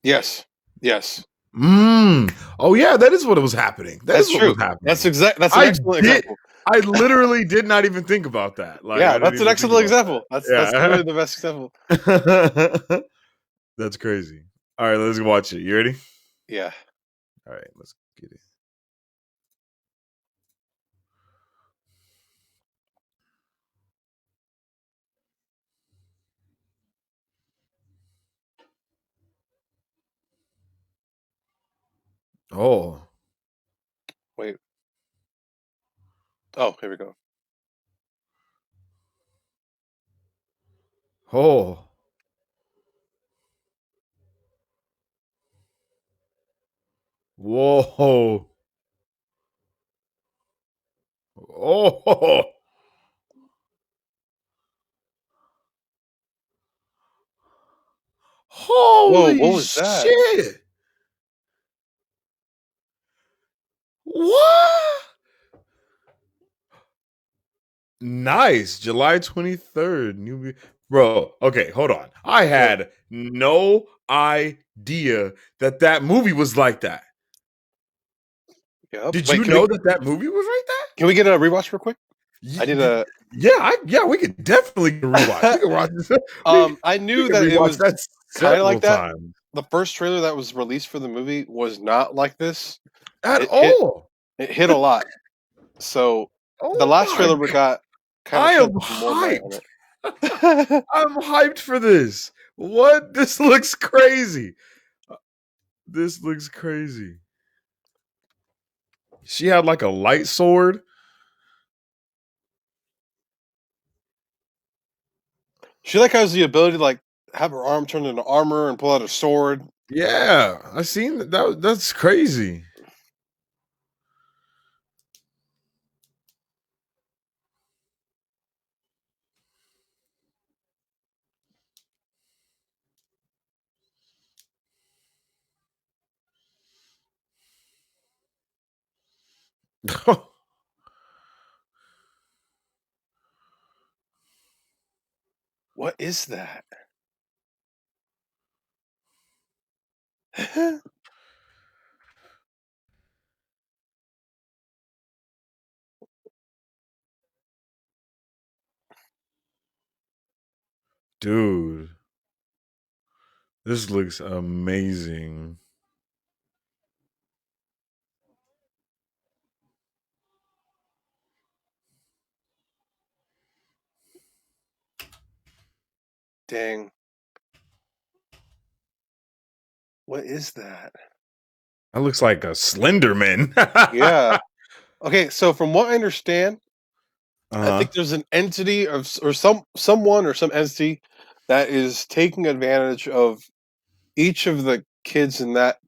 Yes. Oh yeah, that is what was happening. That's true. That's an excellent example. I literally did not even think about that. Like, yeah, that's an excellent example. That's literally the best example. That's crazy. All right, let's watch it. You ready? Yeah. All right, let's get it. Oh. Wait. Oh, here we go. Oh. Whoa. Oh. Holy what was that? Shit. What? Nice. July 23rd. Bro, okay, hold on. I had no idea that movie was like that. Yep. Did you know that movie was like that? Can we get a rewatch real quick? I did a we could definitely rewatch. We can watch this. I knew that it was kind of like that. Times. The first trailer that was released for the movie was not like this at all. It hit a lot. So the last trailer we got I am hyped. I'm hyped for this. What? This looks crazy. This looks crazy. She had like a light sword. She like has the ability to like have her arm turned into armor and pull out a sword. Yeah, I seen that. That's crazy. What is that? Dude, this looks amazing. Dang. What is that? That looks like a Slenderman. Yeah. Okay, so from what I understand, I think there's an entity or someone or some entity that is taking advantage of each of the kids in that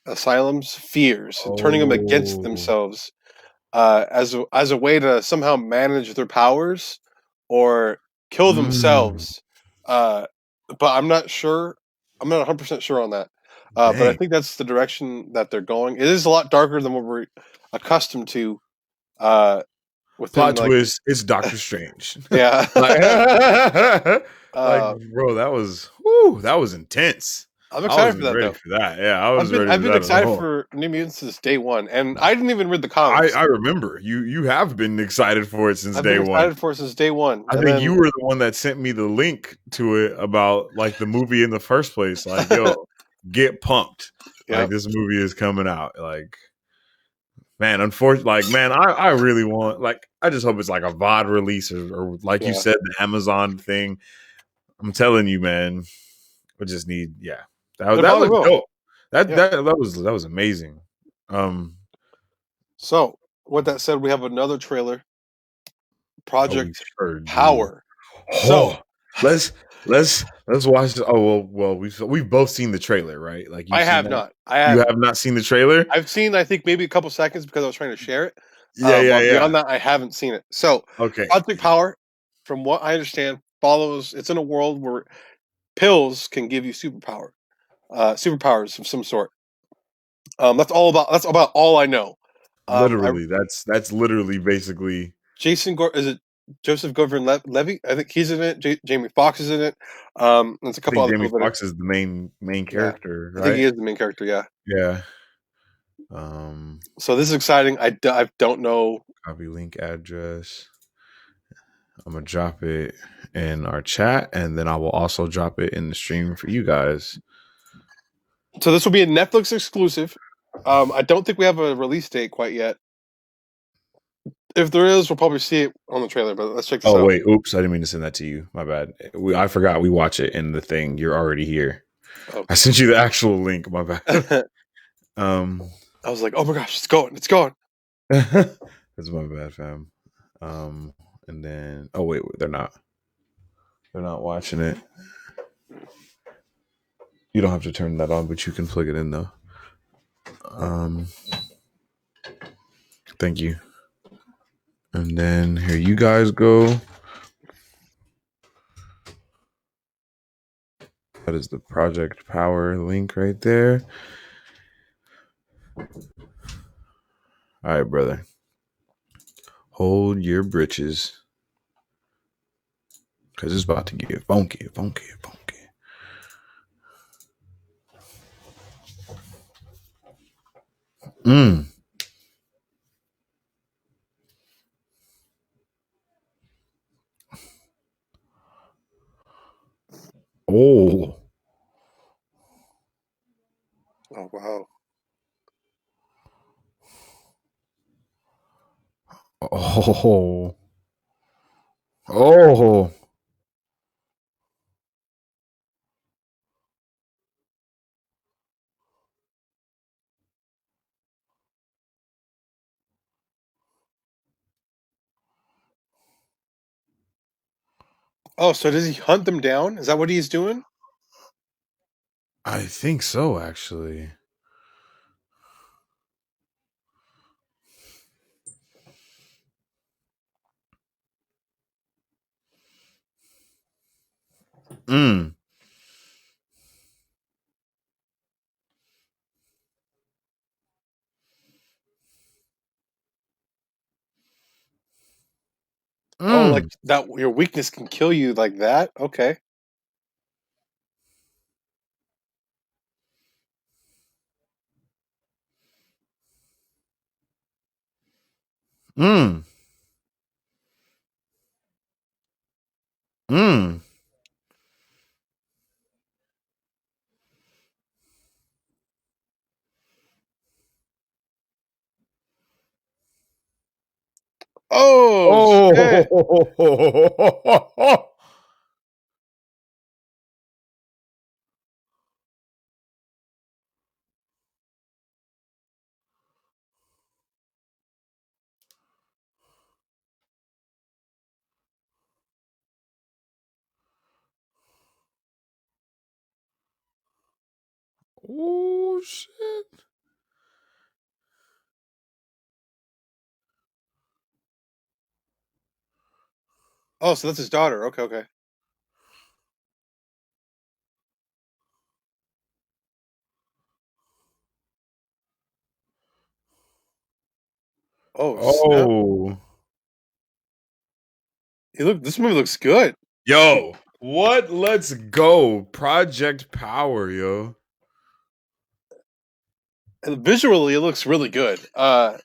asylum's fears and turning them against themselves as a way to somehow manage their powers or kill themselves. But I'm not sure. I'm not 100% sure on that. But I think that's the direction that they're going. It is a lot darker than what we're accustomed to. Plot twist: it's Doctor Strange. Yeah, bro, that was intense. I'm excited for that. Ready for that. Yeah, I was ready. I've been excited for New Mutants since day one, and I didn't even read the comics. I remember you have been excited for it since day one. Excited for it since day one. I think you were the one that sent me the link to it about like the movie in the first place. Like, yo, get pumped! Like this movie is coming out. Like, man, unfortunately, like, man, I really want, like, I just hope it's like a VOD release or like you said, the Amazon thing. I'm telling you, man, we just need, that looks dope. That was amazing. So with that said, we have another trailer, Project Power. So let's watch. Well, we've both seen the trailer, right? Like I have not. You have not seen the trailer. I've seen, I think, maybe a couple seconds because I was trying to share it. Beyond that, I haven't seen it. So, okay, Project Power, from what I understand, follows. It's in a world where pills can give you superpowers of some sort. That's about all I know. Literally, that's literally basically is it Joseph Gordon-Levitt? I think he's in it. Jamie Foxx is in it. There's a couple other Jamie people. Foxx is the main character, right? I think he is the main character. Yeah. Yeah. So this is exciting. I don't know. Copy link address. I'm gonna drop it in our chat, and then I will also drop it in the stream for you guys. So this will be a Netflix exclusive. I don't think we have a release date quite yet. If there is, we'll probably see it on the trailer. But let's check this out. Oh wait, oops! I didn't mean to send that to you. My bad. I forgot we watch it in the thing. You're already here. Okay. I sent you the actual link. My bad. I was like, oh my gosh, it's going. That's my bad, fam. And then wait, they're not watching it. You don't have to turn that on, but you can plug it in though. Thank you. And then here you guys go. That is the Project Power link right there. All right, brother. Hold your britches. Because it's about to get funky. Oh. Oh, wow. Oh. Oh. Oh, so does he hunt them down? Is that what he's doing? I think so, actually. Oh, like that, your weakness can kill you like that? Okay. Oh, shit. Oh, shit. Oh, so that's his daughter. Okay. Oh, snap. This movie looks good. Yo, what? Let's go. Project Power, yo. And visually, it looks really good. But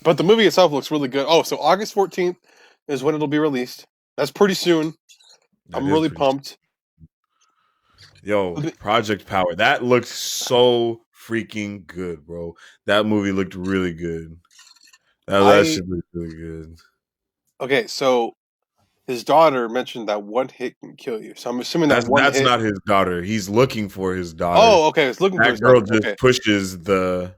the movie itself looks really good. Oh, so August 14th is when it'll be released. That's pretty soon. I'm really pumped. Yo, Project Power. That looked so freaking good, bro. That movie looked really good. That should be really good. Okay, so his daughter mentioned that one hit can kill you. So I'm assuming that's not his daughter. He's looking for his daughter. Oh, okay. He's looking for his girl daughter. just pushes the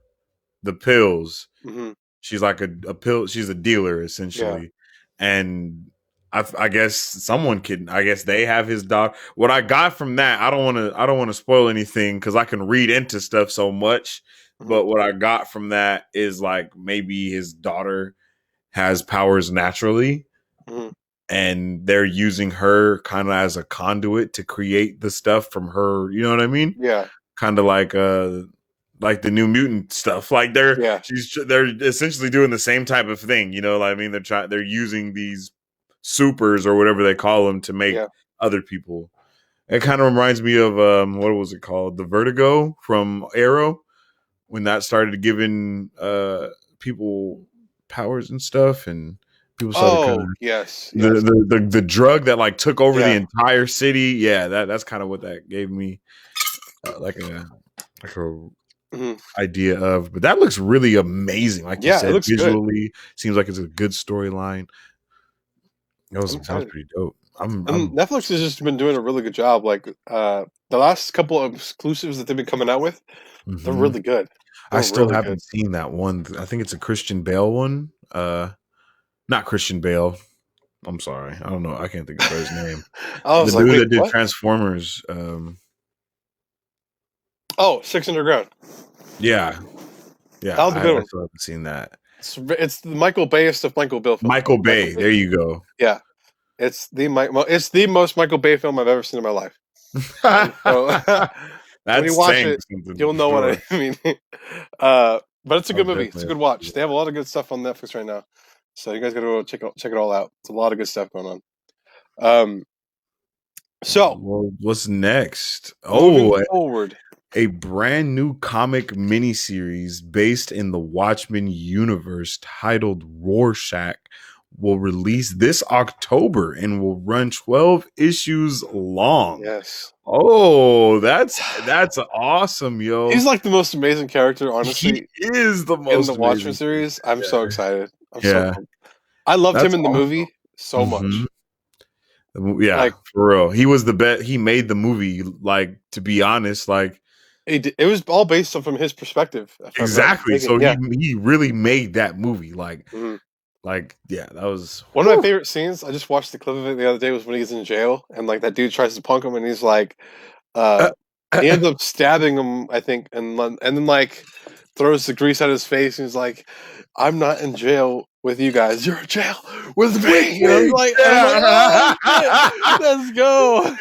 pills. Mm-hmm. She's like a pill. She's a dealer essentially, and I guess someone can. I guess they have his daughter. What I got from that, I don't want to spoil anything because I can read into stuff so much. Mm-hmm. But what I got from that is like maybe his daughter has powers naturally. Mm-hmm. And they're using her kind of as a conduit to create the stuff from her. You know what I mean? Yeah. Kind of like the New Mutant stuff. Like they're essentially doing the same type of thing. You know what I mean? They're using these supers or whatever they call them to make other people. It kind of reminds me of what was it called? The Vertigo from Arrow, when that started giving people powers and stuff, and people started the drug that like took over the entire city. Yeah, that's kind of what that gave me like a idea of. But that looks really amazing. Like you said, it looks visually good. Seems like it's a good storyline. That was pretty dope. Netflix has just been doing a really good job. Like the last couple of exclusives that they've been coming out with, they're really good. I still haven't seen that one. I think it's a Christian Bale one. Not Christian Bale. I'm sorry. I don't know. I can't think of his name. The dude that did Transformers. 6 Underground. Yeah. Yeah. That was a good one. I still haven't seen that. It's the Michael Bay-est of Michael Bay film. Michael Bay. There you go. Yeah. It's the most Michael Bay film I've ever seen in my life. When you watch it, you'll know what I mean. But it's a good movie. It's a good watch. They have a lot of good stuff on Netflix right now. So you guys gotta go check it all out. It's a lot of good stuff going on. What's next? Moving forward. A brand new comic miniseries based in the Watchmen universe titled Rorschach will release this October and will run 12 issues long. Yes. Oh, that's awesome, yo. He's like the most amazing character, honestly. He is the most in the Watchmen series. I'm so excited. I loved him in the movie so much. Yeah, like, for real. He was the best. He made the movie, like, to be honest, like it was all based on from his perspective. Exactly. So he really made that movie. Like, that was one of my favorite scenes. I just watched the clip of it the other day. Was when he's in jail and like that dude tries to punk him, and he's like, he ends up stabbing him, I think, and then like throws the grease out of his face, and he's like, "I'm not in jail with you guys. You're in jail with me." And I'm like, oh, let's go.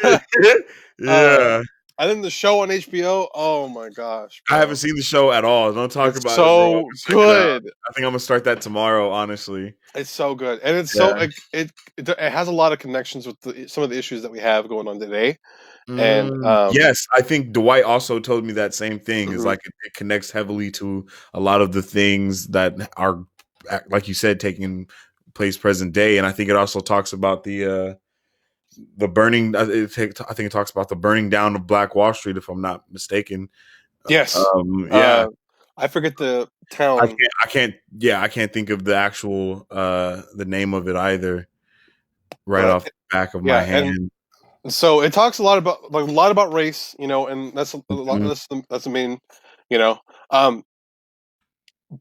Yeah. And then the show on HBO. Oh my gosh, bro. I haven't seen the show at all. Don't talk about so it. So good. I think I'm gonna start that tomorrow. Honestly, it's so good, and it's so it has a lot of connections with some of the issues that we have going on today. And yes, I think Dwight also told me that same thing. Is like it connects heavily to a lot of the things that are, like you said, taking place present day, and I think it also talks about the burning. I think it talks about the burning down of Black Wall Street, if I'm not mistaken. Yes. I forget the town. I can't think of the actual the name of it either. Right off the back of my hand. And so it talks a lot about race, you know, and that's the main, you know.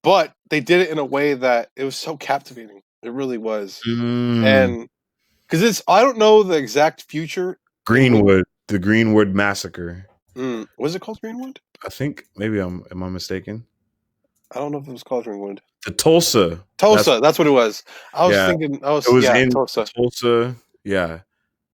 But they did it in a way that it was so captivating. It really was, and. Because I don't know the exact future. The Greenwood Massacre. Was it called Greenwood? I think maybe am I mistaken? I don't know if it was called Greenwood. The Tulsa. That's what it was. I was thinking. It was in Tulsa. Yeah.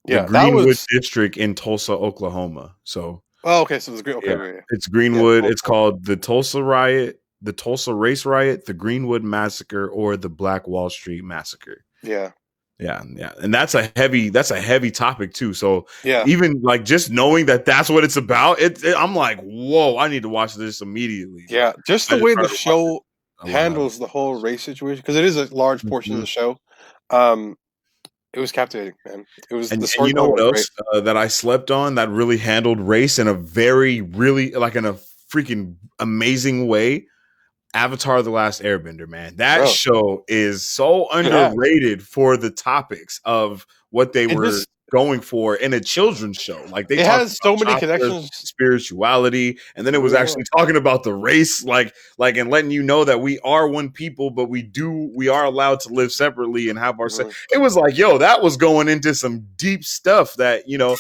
The Greenwood district in Tulsa, Oklahoma. So. Oh, okay. So it's Greenwood. Okay, it's Greenwood. It's called the Tulsa Riot, the Tulsa Race Riot, the Greenwood Massacre, or the Black Wall Street Massacre. Yeah. Yeah, and that's a heavy topic too. So even like just knowing that that's what it's about, I'm like, whoa, I need to watch this immediately. Yeah, just the way the show handles the whole race situation, because it is a large portion of the show. It was captivating, man. It was. And you know what else that I slept on that really handled race in a really in a freaking amazing way? Avatar: The Last Airbender, man. That show is so underrated for the topics of what they were going for in a children's show. Like they talked has so about many connections, spirituality, and then it was actually talking about the race, like and letting you know that we are one people, but we are allowed to live separately and have our It was like, yo, that was going into some deep stuff that, you know,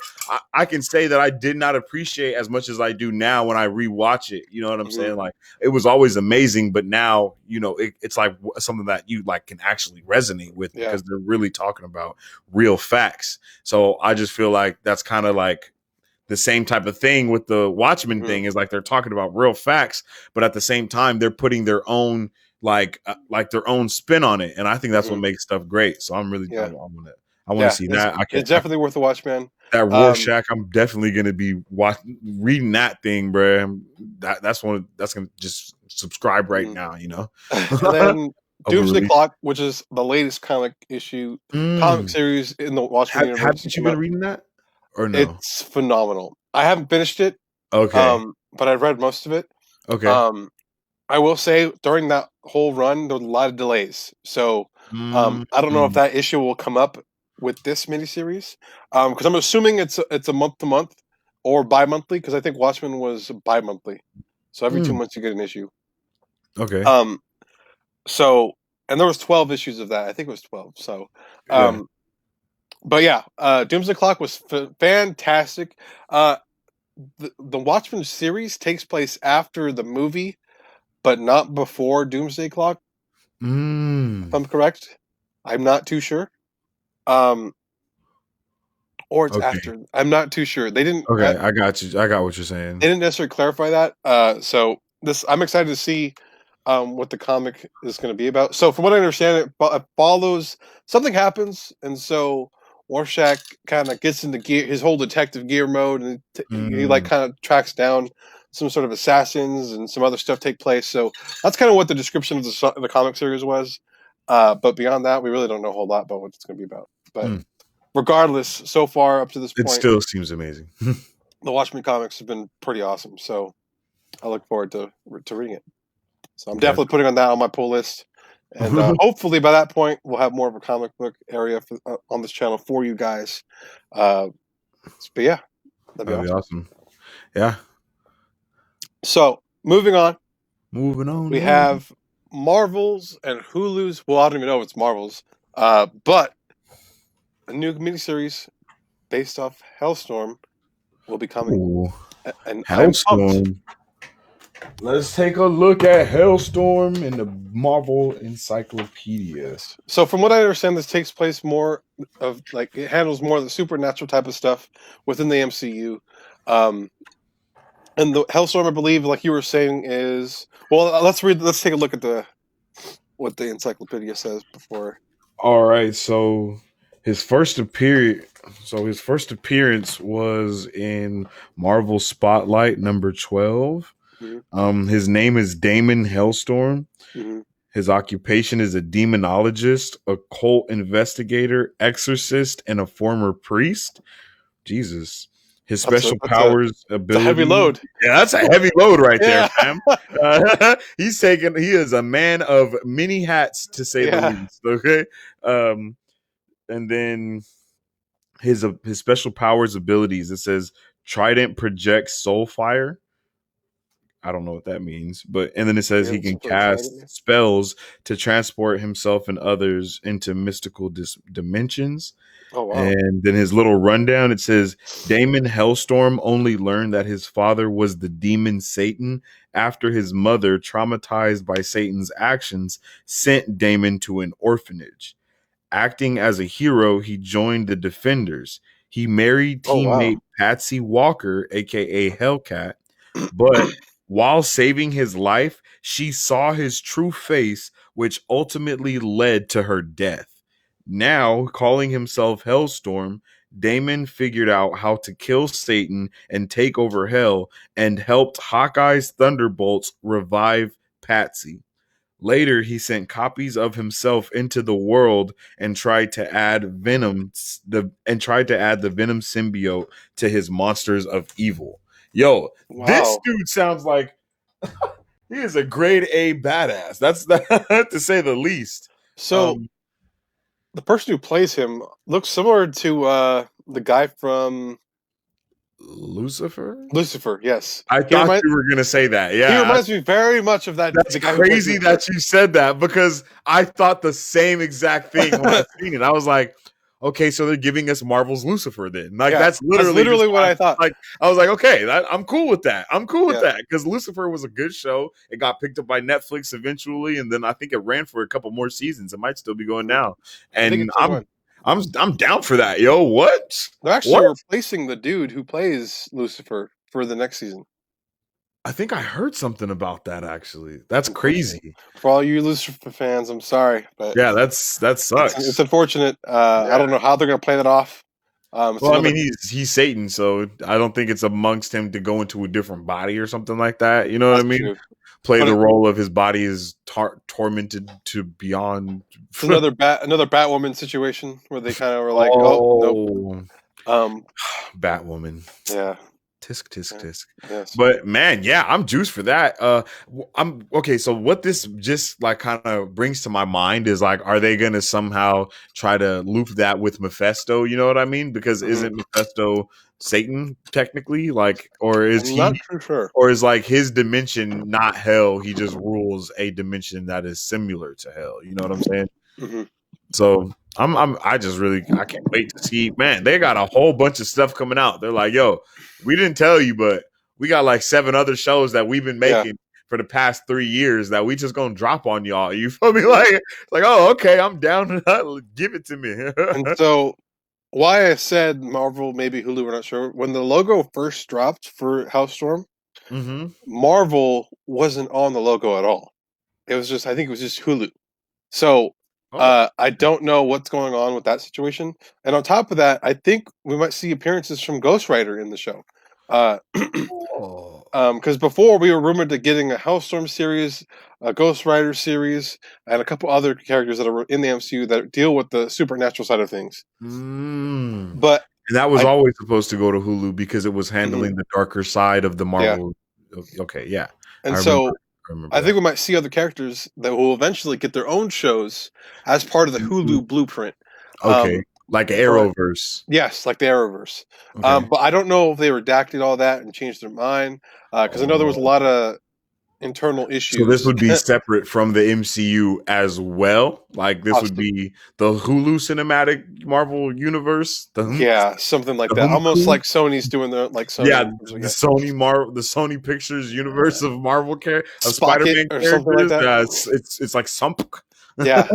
I can say that I did not appreciate as much as I do now when I rewatch it. You know what I'm saying? Like, it was always amazing, but now, you know, it's like something that you like can actually resonate with because they're really talking about real facts. So I just feel like that's kind of like the same type of thing with the Watchmen thing, is like they're talking about real facts, but at the same time they're putting their own like their own spin on it, and I think that's what makes stuff great. So I'm really I want to see that. It's definitely worth a watch, man. That Rorschach, I'm definitely gonna be reading that thing, bro. That's gonna just subscribe right now, you know. And then Doomsday Clock, which is the latest comic series in the Watchmen universe. Haven't you been reading that? Or no? It's phenomenal. I haven't finished it. Okay. But I've read most of it. Okay. I will say during that whole run, there were a lot of delays. So I don't know if that issue will come up with this miniseries. Because I'm assuming it's a month to month or bi-monthly, because I think Watchmen was bi-monthly. So every 2 months you get an issue. Okay. So, and there was 12 issues of that. I think it was 12. So, but yeah, Doomsday Clock was fantastic. The Watchmen series takes place after the movie, but not before Doomsday Clock. If I'm correct, I'm not too sure. Or it's after. I'm not too sure. They didn't. Okay, I got you. I got what you're saying. They didn't necessarily clarify that. So I'm excited to see what the comic is going to be about. So from what I understand, it follows something happens, and so Rorschach kind of gets into his whole detective gear mode, and he like kind of tracks down some sort of assassins, and some other stuff take place. So that's kind of what the description of the comic series was. But beyond that, we really don't know a whole lot about what it's going to be about. But regardless, so far up to this point, it still seems amazing. The Watchmen comics have been pretty awesome. So I look forward to reading it. So I'm definitely putting that on my pull list. And hopefully by that point, we'll have more of a comic book area on this channel for you guys. But yeah, that'd be awesome. Yeah. So moving on. We have Marvel's and Hulu's. Well, I don't even know if it's Marvel's. But a new miniseries based off Hellstorm will be coming. Ooh. And Hellstorm. Let's take a look at Hellstorm in the Marvel Encyclopedia. So from what I understand, this takes place more of like it handles more of the supernatural type of stuff within the MCU. And the Hellstorm, I believe, like you were saying, is let's take a look at what the encyclopedia says before. All right, so his first appearance was in Marvel Spotlight number 12. Mm-hmm. His name is Damon Hellstorm. Mm-hmm. His occupation is a demonologist, occult investigator, exorcist, and a former priest. Jesus. His special powers ability. That's a heavy load. Yeah, that's a heavy load right there, fam. He is a man of many hats, to say the least. Okay. And then his special powers abilities, it says Trident projects soul fire. I don't know what that means, and then it says he can cast spells to transport himself and others into mystical dimensions. Oh, wow. And then his little rundown, it says Damon Hellstorm only learned that his father was the demon Satan after his mother, traumatized by Satan's actions, sent Damon to an orphanage. Acting as a hero, he joined the Defenders. He married teammate Patsy Walker, aka Hellcat, but while saving his life, she saw his true face, which ultimately led to her death. Now, calling himself Hellstorm, Damon figured out how to kill Satan and take over Hell, and helped Hawkeye's Thunderbolts revive Patsy. Later, he sent copies of himself into the world and tried to add the Venom symbiote to his Monsters of Evil. Yo, this dude sounds like He is a grade A badass. That's to say the least. So the person who plays him looks similar to the guy from Lucifer. Yes, I thought you were gonna say that. Yeah, he reminds me very much of that. That's crazy that you said that because I thought the same exact thing when I seen it. I was like, okay, so they're giving us Marvel's Lucifer then. Like that's literally what I thought. Like I was like, okay, I'm cool with that. I'm cool with that because Lucifer was a good show. It got picked up by Netflix eventually, and then I think it ran for a couple more seasons. It might still be going now, and I'm down for that. Yo, what? They're actually replacing the dude who plays Lucifer for the next season. I think I heard something about that actually. That's crazy. For all you Lucifer fans, I'm sorry, but yeah, that sucks. It's unfortunate. I don't know how they're going to play that off. Well, I mean, he's Satan, so I don't think it's amongst him to go into a different body or something like that. You know what I mean? True. Play the role of his body is tormented to beyond. It's another Batwoman situation where they kind of were like, oh nope. Batwoman. Yeah. Tisk. Yes. But man, yeah, I'm juiced for that. I'm okay. So what this just like kind of brings to my mind is like, are they gonna somehow try to loop that with Mephisto? You know what I mean? Because isn't Mephisto Satan technically? Like, or is I'm not sure. Or is like his dimension not hell? He just rules a dimension that is similar to hell. You know what I'm saying? Mm-hmm. So I can't wait to see, man, they got a whole bunch of stuff coming out. They're like, yo, we didn't tell you, but we got like 7 other shows that we've been making for the past 3 years that we just gonna drop on y'all. You feel me? Like, oh, okay, I'm down. Give it to me. And so why I said Marvel, maybe Hulu, we're not sure. When the logo first dropped for Hellstorm, Marvel wasn't on the logo at all. It was just, I think it was just Hulu. So I don't know what's going on with that situation. And on top of that, I think we might see appearances from Ghost Rider in the show. Because before we were rumored to getting a Hellstorm series, a Ghost Rider series, and a couple other characters that are in the MCU that deal with the supernatural side of things. But that was always supposed to go to Hulu because it was handling the darker side of the Marvel. Yeah. Okay, yeah. And I think we might see other characters that will eventually get their own shows as part of the Hulu blueprint. Okay, like Arrowverse. Yes, like the Arrowverse. Okay. But I don't know if they redacted all that and changed their mind because I know there was a lot of internal issues. So this would be separate from the MCU as well? Like this would be the Hulu cinematic Marvel universe? Something like that. Almost like Sony's doing the Sony. Yeah, the Sony Pictures universe of Marvel of Spider-Man or something like that. It's like Sump. Yeah.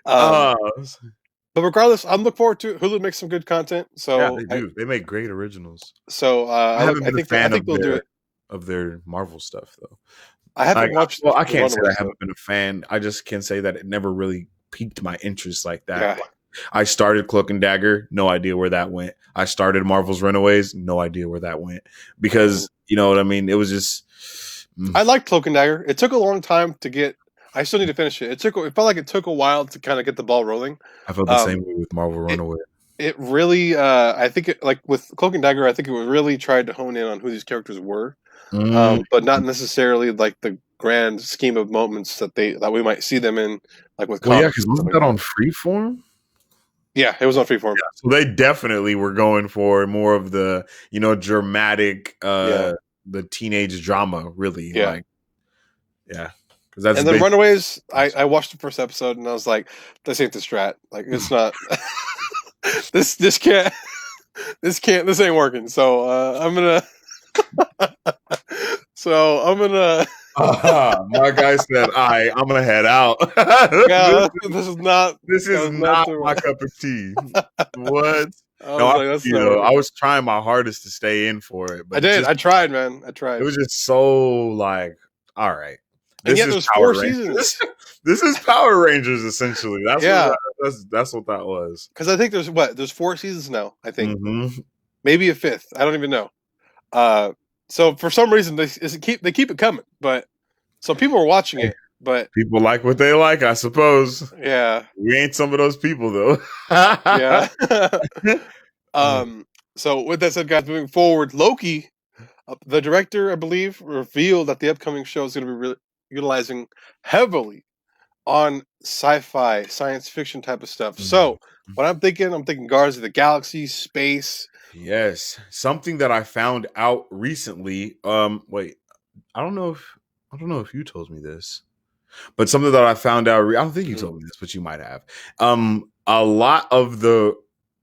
But regardless, I'm looking forward to it. Hulu makes some good content. So yeah, they do. They make great originals. So I think they'll do it. Of their Marvel stuff, though. I haven't watched. Well, I can't say I haven't been a fan. I just can say that it never really piqued my interest like that. Yeah. I started Cloak and Dagger, no idea where that went. I started Marvel's Runaways, no idea where that went. Because, you know what I mean? It was just... I liked Cloak and Dagger. It took a long time to get... I still need to finish it. It felt like it took a while to kind of get the ball rolling. I felt the same way with Marvel Runaway. It really... I think, with Cloak and Dagger, I think it really tried to hone in on who these characters were. But not necessarily like the grand scheme of moments that we might see them in, like with. Well, yeah, because wasn't that on Freeform? Yeah, it was on Freeform. Yeah, so they definitely were going for more of the dramatic, the teenage drama, really. Yeah, because that's. And then Runaways, I watched the first episode and I was like, "This ain't the strat. Like, it's not. this ain't working." So I'm gonna. My guy said, I'm gonna head out. This is not my cup of tea. What? I was trying my hardest to stay in for it, but I tried, man. I tried. It was just so like, all right. And yet there's 4 seasons. This is Power Rangers, essentially. That's what that was. Because I think there's 4 seasons now. I think maybe a 5th. I don't even know. So for some reason they keep it coming, but so people are watching it. But people like what they like, I suppose. Yeah, we ain't some of those people though. Yeah. So with that said, guys, moving forward, Loki The director, I believe, revealed that the upcoming show is going to be utilizing heavily on sci-fi, science fiction type of stuff. So, what I'm thinking Guardians of the Galaxy, space. Yes, something that I found out recently. Wait, I don't know if you told me this, but something that I found out. I don't think you told me this, but you might have. A lot of the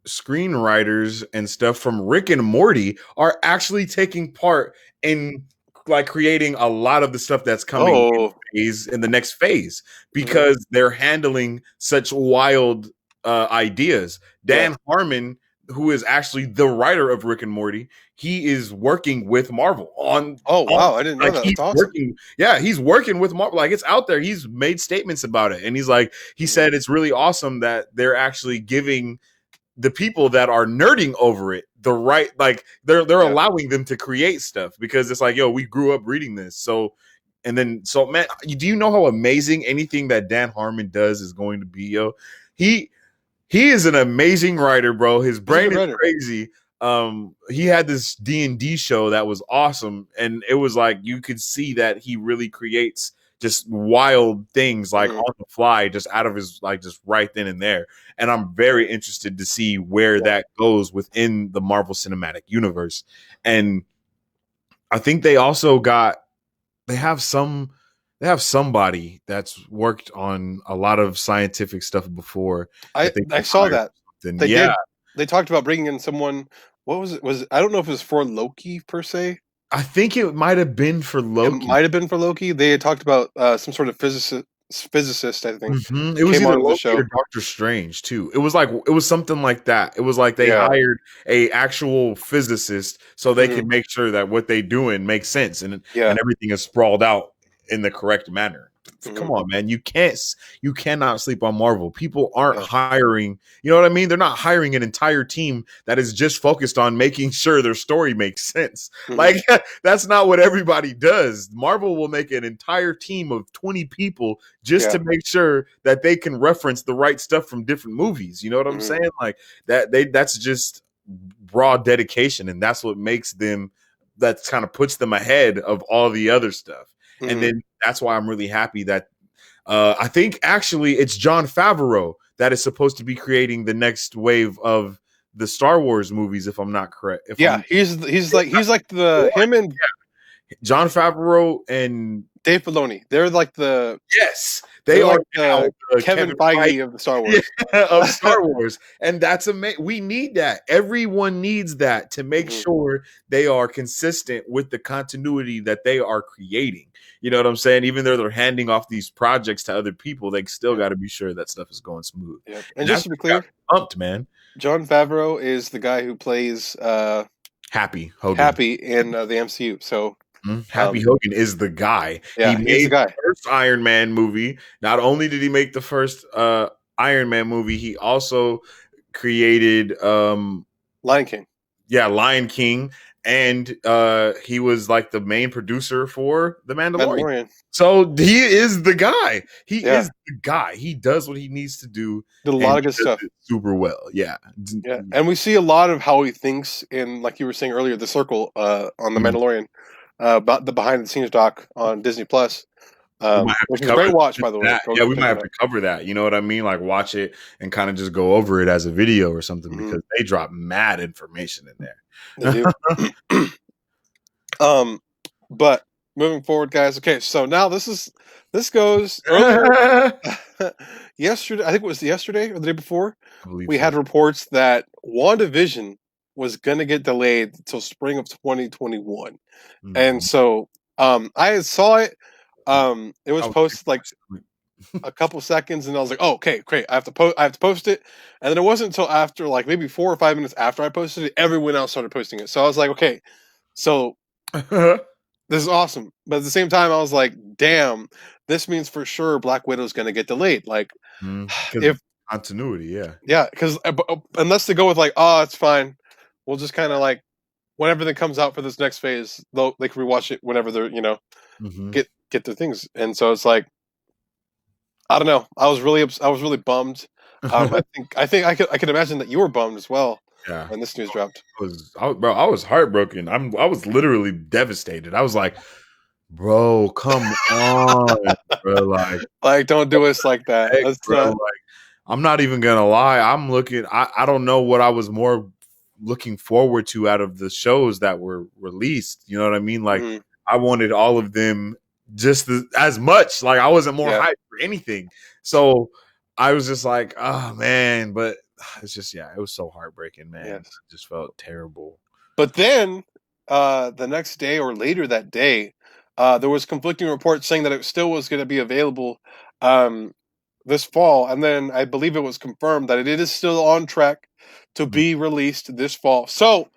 screenwriters and stuff from Rick and Morty are actually taking part in like creating a lot of the stuff that's coming in the next phase because they're handling such wild ideas. Dan Harmon, who is actually the writer of Rick and Morty, he is working with Marvel on. Wow, I didn't know that. That's awesome. He's working with Marvel. Like, it's out there. He's made statements about it, and he said it's really awesome that they're actually giving the people that are nerding over it the right, like they're allowing them to create stuff because it's like, yo, we grew up reading this. So man, do you know how amazing anything that Dan Harmon does is going to be, yo? He is an amazing writer, bro. His brain is crazy. He had this D&D show that was awesome, and it was like you could see that he really creates just wild things like on the fly, just out of his, like, just right then and there. And I'm very interested to see where that goes within the Marvel Cinematic Universe. And I think they also have somebody that's worked on a lot of scientific stuff before. I saw that. They talked about bringing in someone. What was it? I don't know if it was for Loki per se. I think it might have been for Loki. They had talked about some sort of physicist, I think. It was either Loki or Doctor Strange too. It was something like that. It was like they hired a actual physicist so they could make sure that what they doing makes sense and everything is sprawled out in the correct manner. Come on, man. You cannot sleep on Marvel. People aren't hiring, you know what I mean? They're not hiring an entire team that is just focused on making sure their story makes sense. Like, that's not what everybody does. Marvel will make an entire team of 20 people just to make sure that they can reference the right stuff from different movies. You know what I'm saying? Like that's just raw dedication, and that's what makes them, that kind of puts them ahead of all the other stuff. And then that's why I'm really happy that I think actually it's Jon Favreau that is supposed to be creating the next wave of the Star Wars movies, if I'm not correct. He's like him and Jon Favreau and Dave Filoni. They're like they are like Kevin Feige of the Star Wars. Of Star Wars, and that's amazing. We need that. Everyone needs that to make sure they are consistent with the continuity that they are creating. You know what I'm saying? Even though they're handing off these projects to other people, they still got to be sure that stuff is going smooth. Yep. And just to be clear, pumped, man. Jon Favreau is the guy who plays Happy Hogan. Happy in the MCU. So Happy Hogan is the guy. Yeah, he made the first Iron Man movie. Not only did he make the first Iron Man movie, he also created Lion King. Yeah, Lion King. And he was like the main producer for The Mandalorian. So he is the guy. He is the guy. He does what he needs to do. Did a lot of good stuff. Super well. Yeah. And we see a lot of how he thinks in, like you were saying earlier, The Circle on The Mandalorian. About the behind the scenes doc on Disney Plus. Which is a great watch, by the way. Yeah, we might have to cover that. You know what I mean? Like, watch it and kind of just go over it as a video or something because they drop mad information in there. They do. But moving forward, guys. Okay, so now this goes earlier. Yesterday, I think it was yesterday or the day before, we had reports that WandaVision was going to get delayed until spring of 2021. And so I saw it. It was posted like a couple seconds, and I was like, "Oh, okay, great! I have to post it." And then it wasn't until after, like maybe 4 or 5 minutes after I posted it, everyone else started posting it. So I was like, "Okay, so this is awesome." But at the same time, I was like, "Damn, this means for sure Black Widow is going to get delayed." Like, if continuity, because unless they go with like, "Oh, it's fine, we'll just kind of like when everything comes out for this next phase, they can rewatch it whenever they're get their things." And so it's like, I don't know. I was really bummed. I think I can imagine that you were bummed as well. when this news dropped. I was heartbroken. I was literally devastated. I was like, bro, come on, bro. Like don't do us like that. Heck, That's bro. I'm not even gonna lie. I don't know what I was more looking forward to out of the shows that were released. You know what I mean? Like I wanted all of them just as much. Like I wasn't more hyped for anything. So I was just like, oh man, but it's just it was so heartbreaking, man. Yes. It just felt terrible. But then the next day or later that day, there was conflicting reports saying that it still was going to be available this fall, and then I believe it was confirmed that it is still on track to be released this fall. So,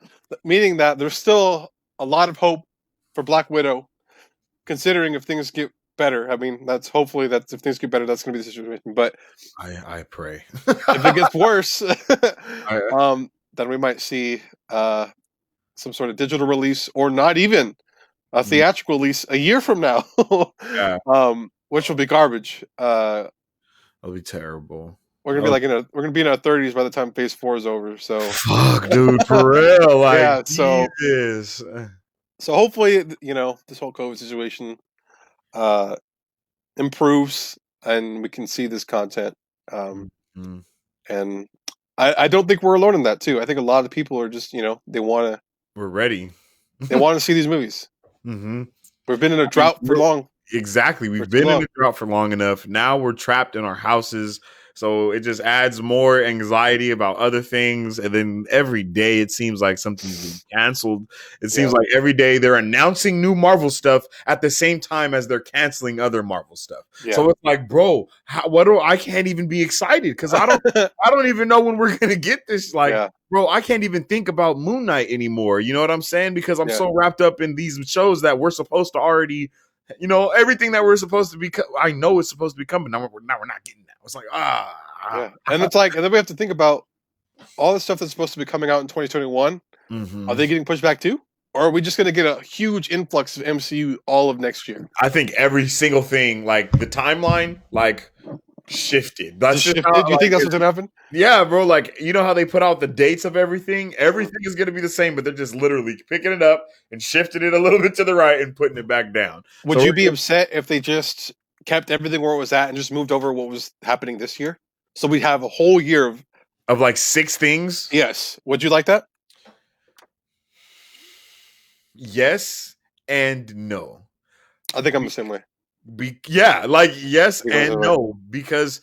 meaning that there's still a lot of hope for Black Widow, considering if things get better. I mean, hopefully if things get better, that's going to be the situation. But I pray if it gets worse, then we might see some sort of digital release, or not even a theatrical release a year from now, which will be garbage. It'll be terrible. We're gonna be in our 30s by the time Phase 4 is over. So fuck, dude, for real. Like, so hopefully, this whole COVID situation improves and we can see this content. And I don't think we're alone in that too. I think a lot of people are just we're ready. They want to see these movies. We've been in a drought for long. Exactly. We've been in a drought for long enough. Now we're trapped in our houses. So it just adds more anxiety about other things. And then every day it seems like something's being canceled. It seems like every day they're announcing new Marvel stuff at the same time as they're canceling other Marvel stuff. Yeah. So it's like, bro, I can't even be excited because I don't even know when we're gonna get this. Bro, I can't even think about Moon Knight anymore. You know what I'm saying? Because I'm so wrapped up in these shows that we're supposed to already, everything that we're supposed to be. I know it's supposed to be coming. Now we're not getting that. It's like and it's like, and then we have to think about all the stuff that's supposed to be coming out in 2021. Are they getting pushed back too, or are we just going to get a huge influx of MCU all of next year? I think every single thing, like the timeline, shifted. Do you think that's what's gonna happen? Yeah, bro. Like, you know how they put out the dates of everything? Everything is gonna be the same, but they're just literally picking it up and shifting it a little bit to the right and putting it back down. Would you be upset if they just kept everything where it was at and just moved over what was happening this year? So we'd have a whole year of like 6 things? Yes. Would you like that? Yes and no. I think I'm the same way. Yes and no, because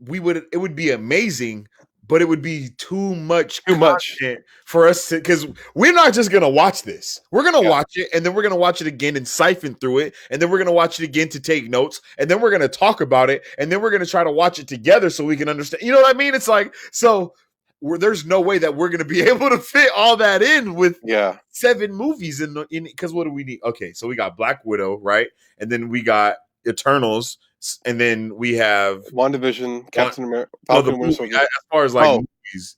it would be amazing, but it would be too much content for us to, because we're not just gonna watch this. We're gonna watch it, and then we're gonna watch it again and siphon through it, and then we're gonna watch it again to take notes, and then we're gonna talk about it, and then we're gonna try to watch it together so we can understand. You know what I mean? It's like, so there's no way that we're gonna be able to fit all that in with 7 movies in because what do we need? Okay, so we got Black Widow, right? And then we got Eternals, and then we have WandaVision, Captain America, Falcon, as far as movies,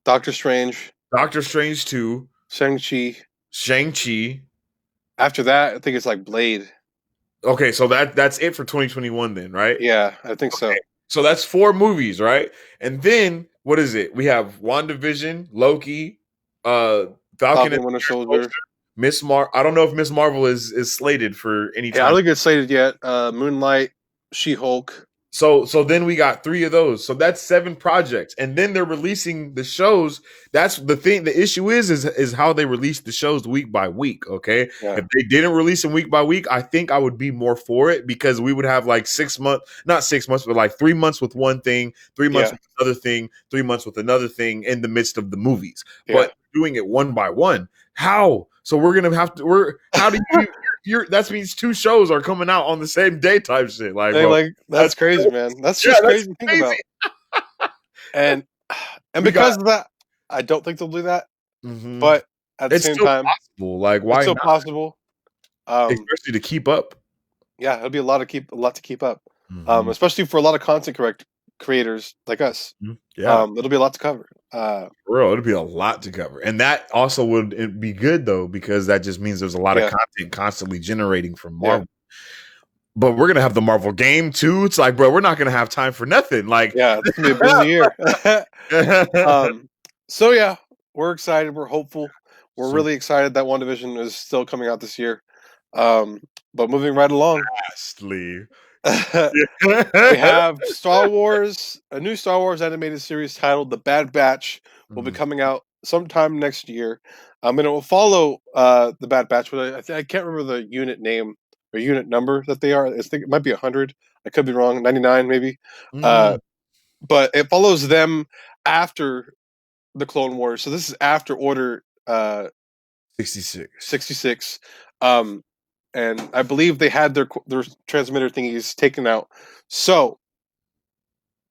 Doctor Strange 2, Shang-Chi. After that, I think it's like Blade. Okay, so that's it for 2021 then, right? Yeah, I think so. So that's 4 movies, right? And then what is it? We have WandaVision, Loki, Falcon and Winter Soldier, I don't know if Miss Marvel is slated for any time. I don't think it's slated yet. Moonlight, She-Hulk. So then we got 3 of those. So that's 7 projects. And then they're releasing the shows. That's the thing. The issue is how they release the shows week by week. Okay. Yeah. If they didn't release them week by week, I think I would be more for it, because we would have like 6 months, not 6 months, but like 3 months with one thing, 3 months with another thing, 3 months with another thing in the midst of the movies. Yeah. But doing it one by one, how? So we're going to have to, how do you, that means 2 shows are coming out on the same day type shit. Like, hey, bro, that's crazy, man. That's just crazy to think about. And because of that, I don't think they'll do that. Mm-hmm. But at the same time, possible. Like, why? It's still possible, especially to keep up. Yeah, it'll be a lot to keep up. Mm-hmm. Especially for a lot of content creators like us. Yeah, it'll be a lot to cover. It'll be a lot to cover, and that also would be good though, because that just means there's a lot of content constantly generating from Marvel. but we're gonna have the Marvel game too. It's like, bro, we're not gonna have time for nothing. Like, yeah, it's gonna be a busy year. So yeah, we're excited. We're hopeful. We're really excited that WandaVision is still coming out this year. But moving right along, Fastly. we have Star Wars, a new Star Wars animated series titled The Bad Batch will be coming out sometime next year. And it will follow The Bad Batch, but I can't remember the unit name or unit number that they are. I think it might be 100. I could be wrong, 99 maybe. But it follows them after the Clone Wars. So this is after Order 66. 66. And I believe they had their transmitter thingies taken out. So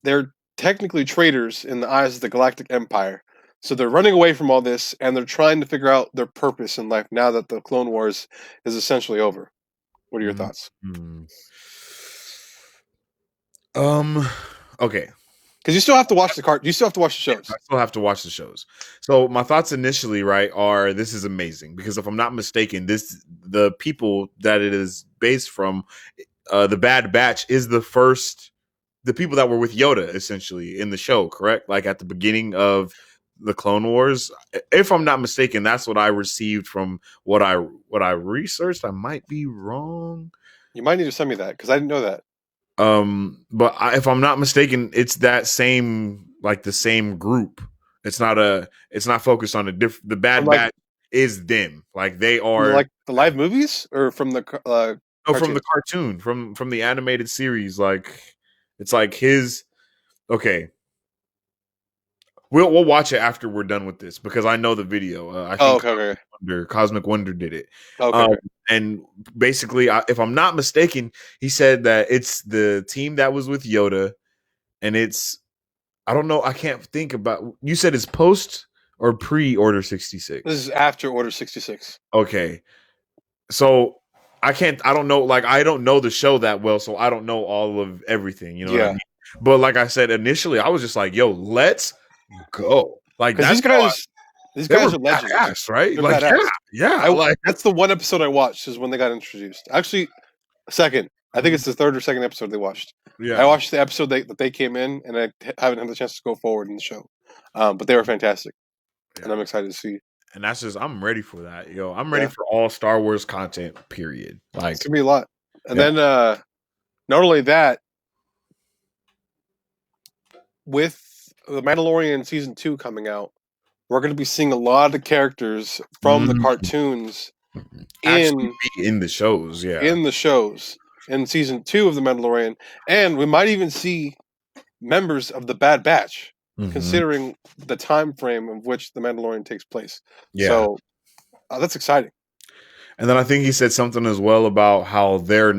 they're technically traitors in the eyes of the Galactic Empire. So they're running away from all this, and they're trying to figure out their purpose in life now that the Clone Wars is essentially over. What are your thoughts? Okay. Because you still have to watch you still have to watch the shows. I still have to watch the shows. So my thoughts initially, right, are this is amazing because if I'm not mistaken, the people that it is based from, the Bad Batch is the people that were with Yoda essentially in the show, correct? Like at the beginning of the Clone Wars, if I'm not mistaken, that's what I received from what I researched. I might be wrong. You might need to send me that because I didn't know that. But if I'm not mistaken, it's that same, like the same group. It's not focused on the Bad Batch is them. Like they are like the live movies or from the from the cartoon, from the animated series. Like it's like his. Okay, we'll watch it after we're done with this because I know the video. I think Cosmic Wonder did it. Okay. And basically, if I'm not mistaken, he said that it's the team that was with Yoda, and it's I don't know. I can't think about. You said it's post or pre Order 66. This is after Order 66. Okay, so I don't know. Like I don't know the show that well, so I don't know all of everything. You know what I mean? But like I said initially, I was just like, "Yo, let's go!" Like these guys are legends, badass, right? They're like badass. yeah. That's the one episode I watched is when they got introduced. Actually, second. I think it's the third or second episode they watched. Yeah, I watched the episode that they came in, and I haven't had the chance to go forward in the show. But they were fantastic, and I'm excited to see. And that's just I'm ready for that, yo. I'm ready for all Star Wars content. Period. Like it's gonna be a lot. And then not only that, with the Mandalorian season 2 coming out, we're going to be seeing a lot of characters from the cartoons in the shows, in the shows in season 2 of the Mandalorian, and we might even see members of the Bad Batch, considering the time frame of which the Mandalorian takes place. So that's exciting. And then I think he said something as well about how they are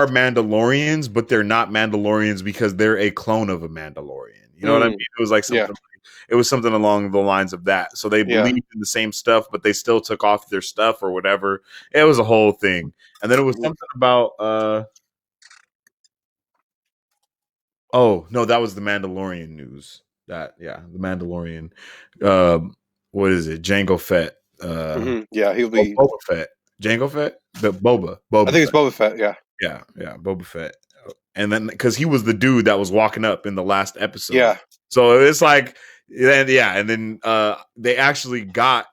Mandalorians, but they're not Mandalorians because they're a clone of a Mandalorian. You know what I mean? It was like something. It was something along the lines of that. So they believed in the same stuff, but they still took off their stuff or whatever. It was a whole thing. And then it was something about. Oh no, that was the Mandalorian news. The Mandalorian. What is it? Jango Fett. Yeah, he'll be Boba Fett. Jango Fett? Boba. I think it's Boba Fett, yeah. Yeah, Boba Fett. And then because he was the dude that was walking up in the last episode. Yeah. So it's like and then they actually got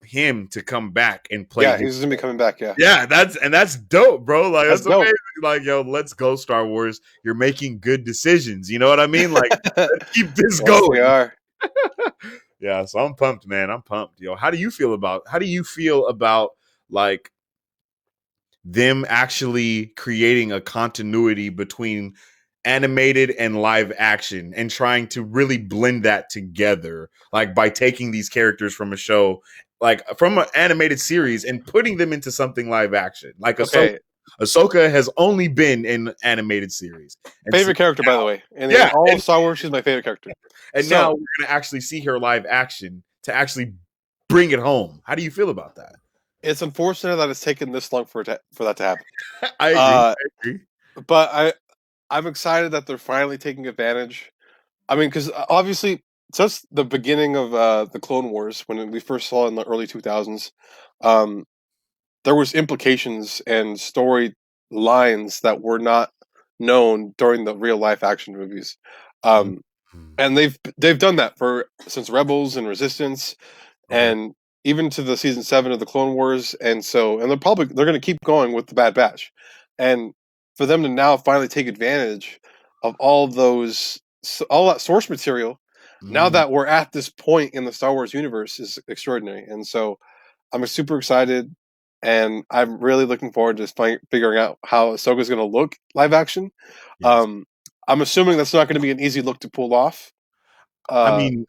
him to come back and play. Yeah, he's gonna be coming back, yeah. Yeah, that's dope, bro. Like that's amazing. Like, yo, let's go, Star Wars. You're making good decisions. You know what I mean? Like let's keep this going. We are. Yeah, so I'm pumped, man. I'm pumped, yo. How do you feel about like them actually creating a continuity between animated and live action and trying to really blend that together, like by taking these characters from a show, like from an animated series and putting them into something live action? Like Ahsoka has only been in animated series. And favorite character, by the way. And all of Star Wars, she's my favorite character. And now we're going to actually see her live action to actually bring it home. How do you feel about that? It's unfortunate that it's taken this long for that to happen. I agree. But I'm excited that they're finally taking advantage. I mean, because obviously, since the beginning of the Clone Wars, when we first saw it in the early 2000s, there was implications and story lines that were not known during the real life action movies. And they've done that since Rebels and Resistance, and even to the season 7 of the Clone Wars, and they're going to keep going with the Bad Batch, and for them to now finally take advantage of all that source material, now that we're at this point in the Star Wars universe, is extraordinary. And so I'm super excited, and I'm really looking forward to figuring out how Ahsoka's going to look live action. Yes. I'm assuming that's not going to be an easy look to pull off. I mean,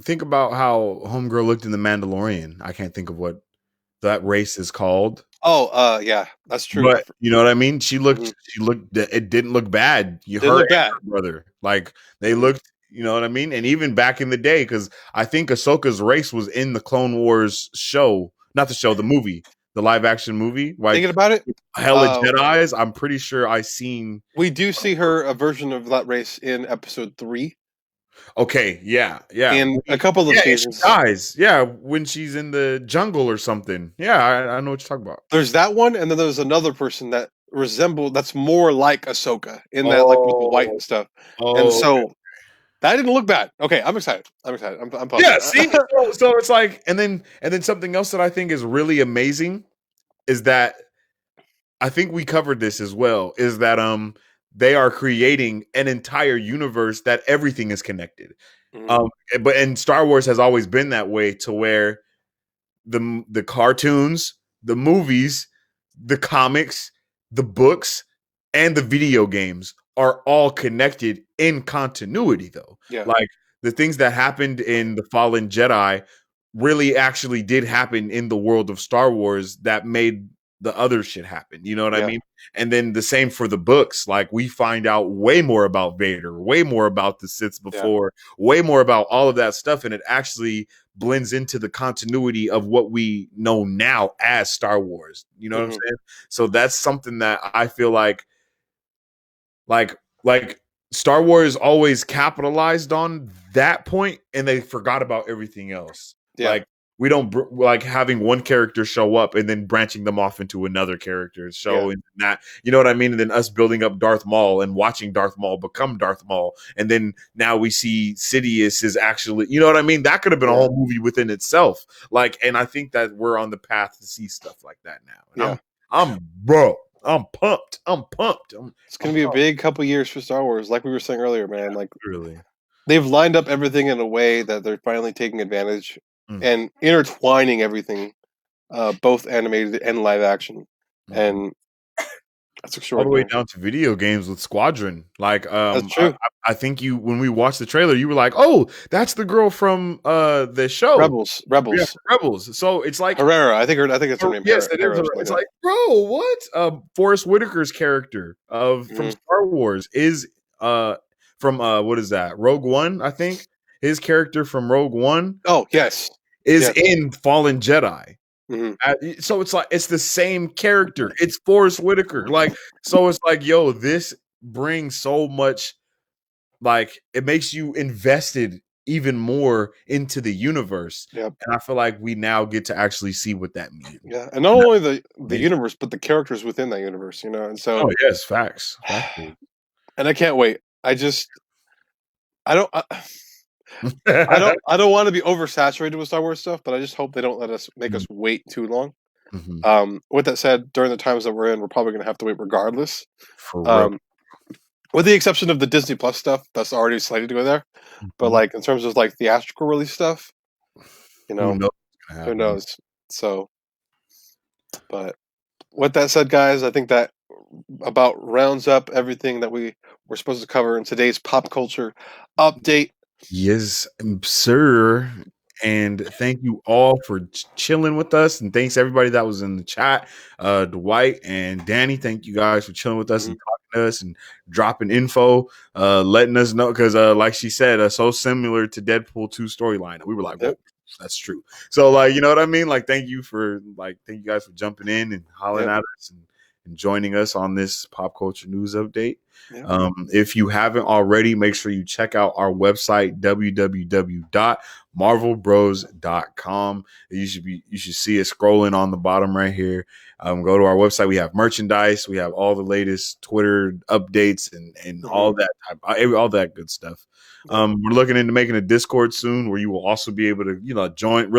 think about how Homegirl looked in The Mandalorian. I can't think of what that race is called. Oh, yeah, that's true. But you know what I mean? She looked. It didn't look bad. Her brother, like they looked. You know what I mean? And even back in the day, because I think Ahsoka's race was in the Clone Wars show, not the show, the movie, the live action movie. Like, thinking about it, Hell of Jedi's. I'm pretty sure we do see a version of that race in episode 3. Okay, yeah. In a couple of seasons. She dies. Yeah, when she's in the jungle or something. Yeah, I know what you're talking about. There's that one, and then there's another person that's more like Ahsoka in that, like with the white and stuff. And so that didn't look bad. Okay, I'm excited. I'm pumped. Yeah, see, so it's like, and then something else that I think is really amazing is that I think we covered this as well. Is that they are creating an entire universe that everything is connected. But Star Wars has always been that way, to where the cartoons, the movies, the comics, the books, and the video games are all connected in continuity, though. Yeah. Like the things that happened in The Fallen Jedi really actually did happen in the world of Star Wars that made the other shit happen. You know what I mean? And then the same for the books. Like we find out way more about Vader, way more about the Sith before, way more about all of that stuff. And it actually blends into the continuity of what we know now as Star Wars. You know what I'm saying? So that's something that I feel like Star Wars always capitalized on that point, and they forgot about everything else. Yeah. Like we don't like having one character show up and then branching them off into another character show and that, you know what I mean? And then us building up Darth Maul and watching Darth Maul become Darth Maul. And then now we see Sidious is actually, you know what I mean? That could have been a whole movie within itself. Like, and I think that we're on the path to see stuff like that now. And I'm pumped. It's going to be a big couple years for Star Wars. Like we were saying earlier, man, like really, they've lined up everything in a way that they're finally taking advantage and intertwining everything, both animated and live action. And that's extraordinary. All the way down to video games with Squadron. Like, that's true. I think when we watched the trailer, you were like, "Oh, that's the girl from the show Rebels." Yeah, Rebels. So it's like Herrera. I think it's her name. Yes, it is. It's like, bro, what? Forrest Whitaker's character from Star Wars is from what is that? Rogue One, I think. His character from Rogue One. Oh, yes. Is in Fallen Jedi. So it's like it's the same character. It's Forrest Whitaker. Like, so it's like, yo, this brings so much, like it makes you invested even more into the universe. Yep. And I feel like we now get to actually see what that means. Yeah. And not only the universe, but the characters within that universe, you know. And so yes, facts. And I can't wait. I don't want to be oversaturated with Star Wars stuff, but I just hope they don't make us wait too long. With that said, during the times that we're in, we're probably going to have to wait regardless. With the exception of the Disney Plus stuff that's already slated to go there. But like in terms of like theatrical release stuff, you know, who knows? So, but with that said, guys, I think that about rounds up everything that we were supposed to cover in today's pop culture update. Yes, sir. And thank you all for chilling with us. And thanks everybody that was in the chat. Dwight and Danny, thank you guys for chilling with us and talking to us and dropping info, letting us know. Because like she said, so similar to Deadpool 2 storyline. We were like, whoa, that's true. So like, you know what I mean? Like, thank you guys for jumping in and hollering at us and joining us on this pop culture news update. If you haven't already, make sure you check out our website, www.marvelbros.com. You should see it scrolling on the bottom right here. Go to our website. We have merchandise. We have all the latest Twitter updates and all that all that good stuff. We're looking into making a Discord soon where you will also be able to, join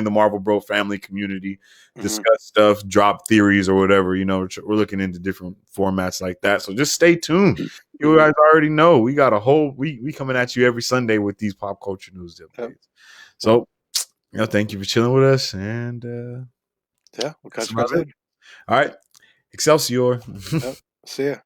the Marvel Bro family community, discuss stuff, drop theories or whatever. We're looking into different formats like that. So just stay tuned. You guys already know we got a whole we coming at you every Sunday with these pop culture news updates. So, thank you for chilling with us, and we'll catch you guys later. All right, Excelsior. See ya.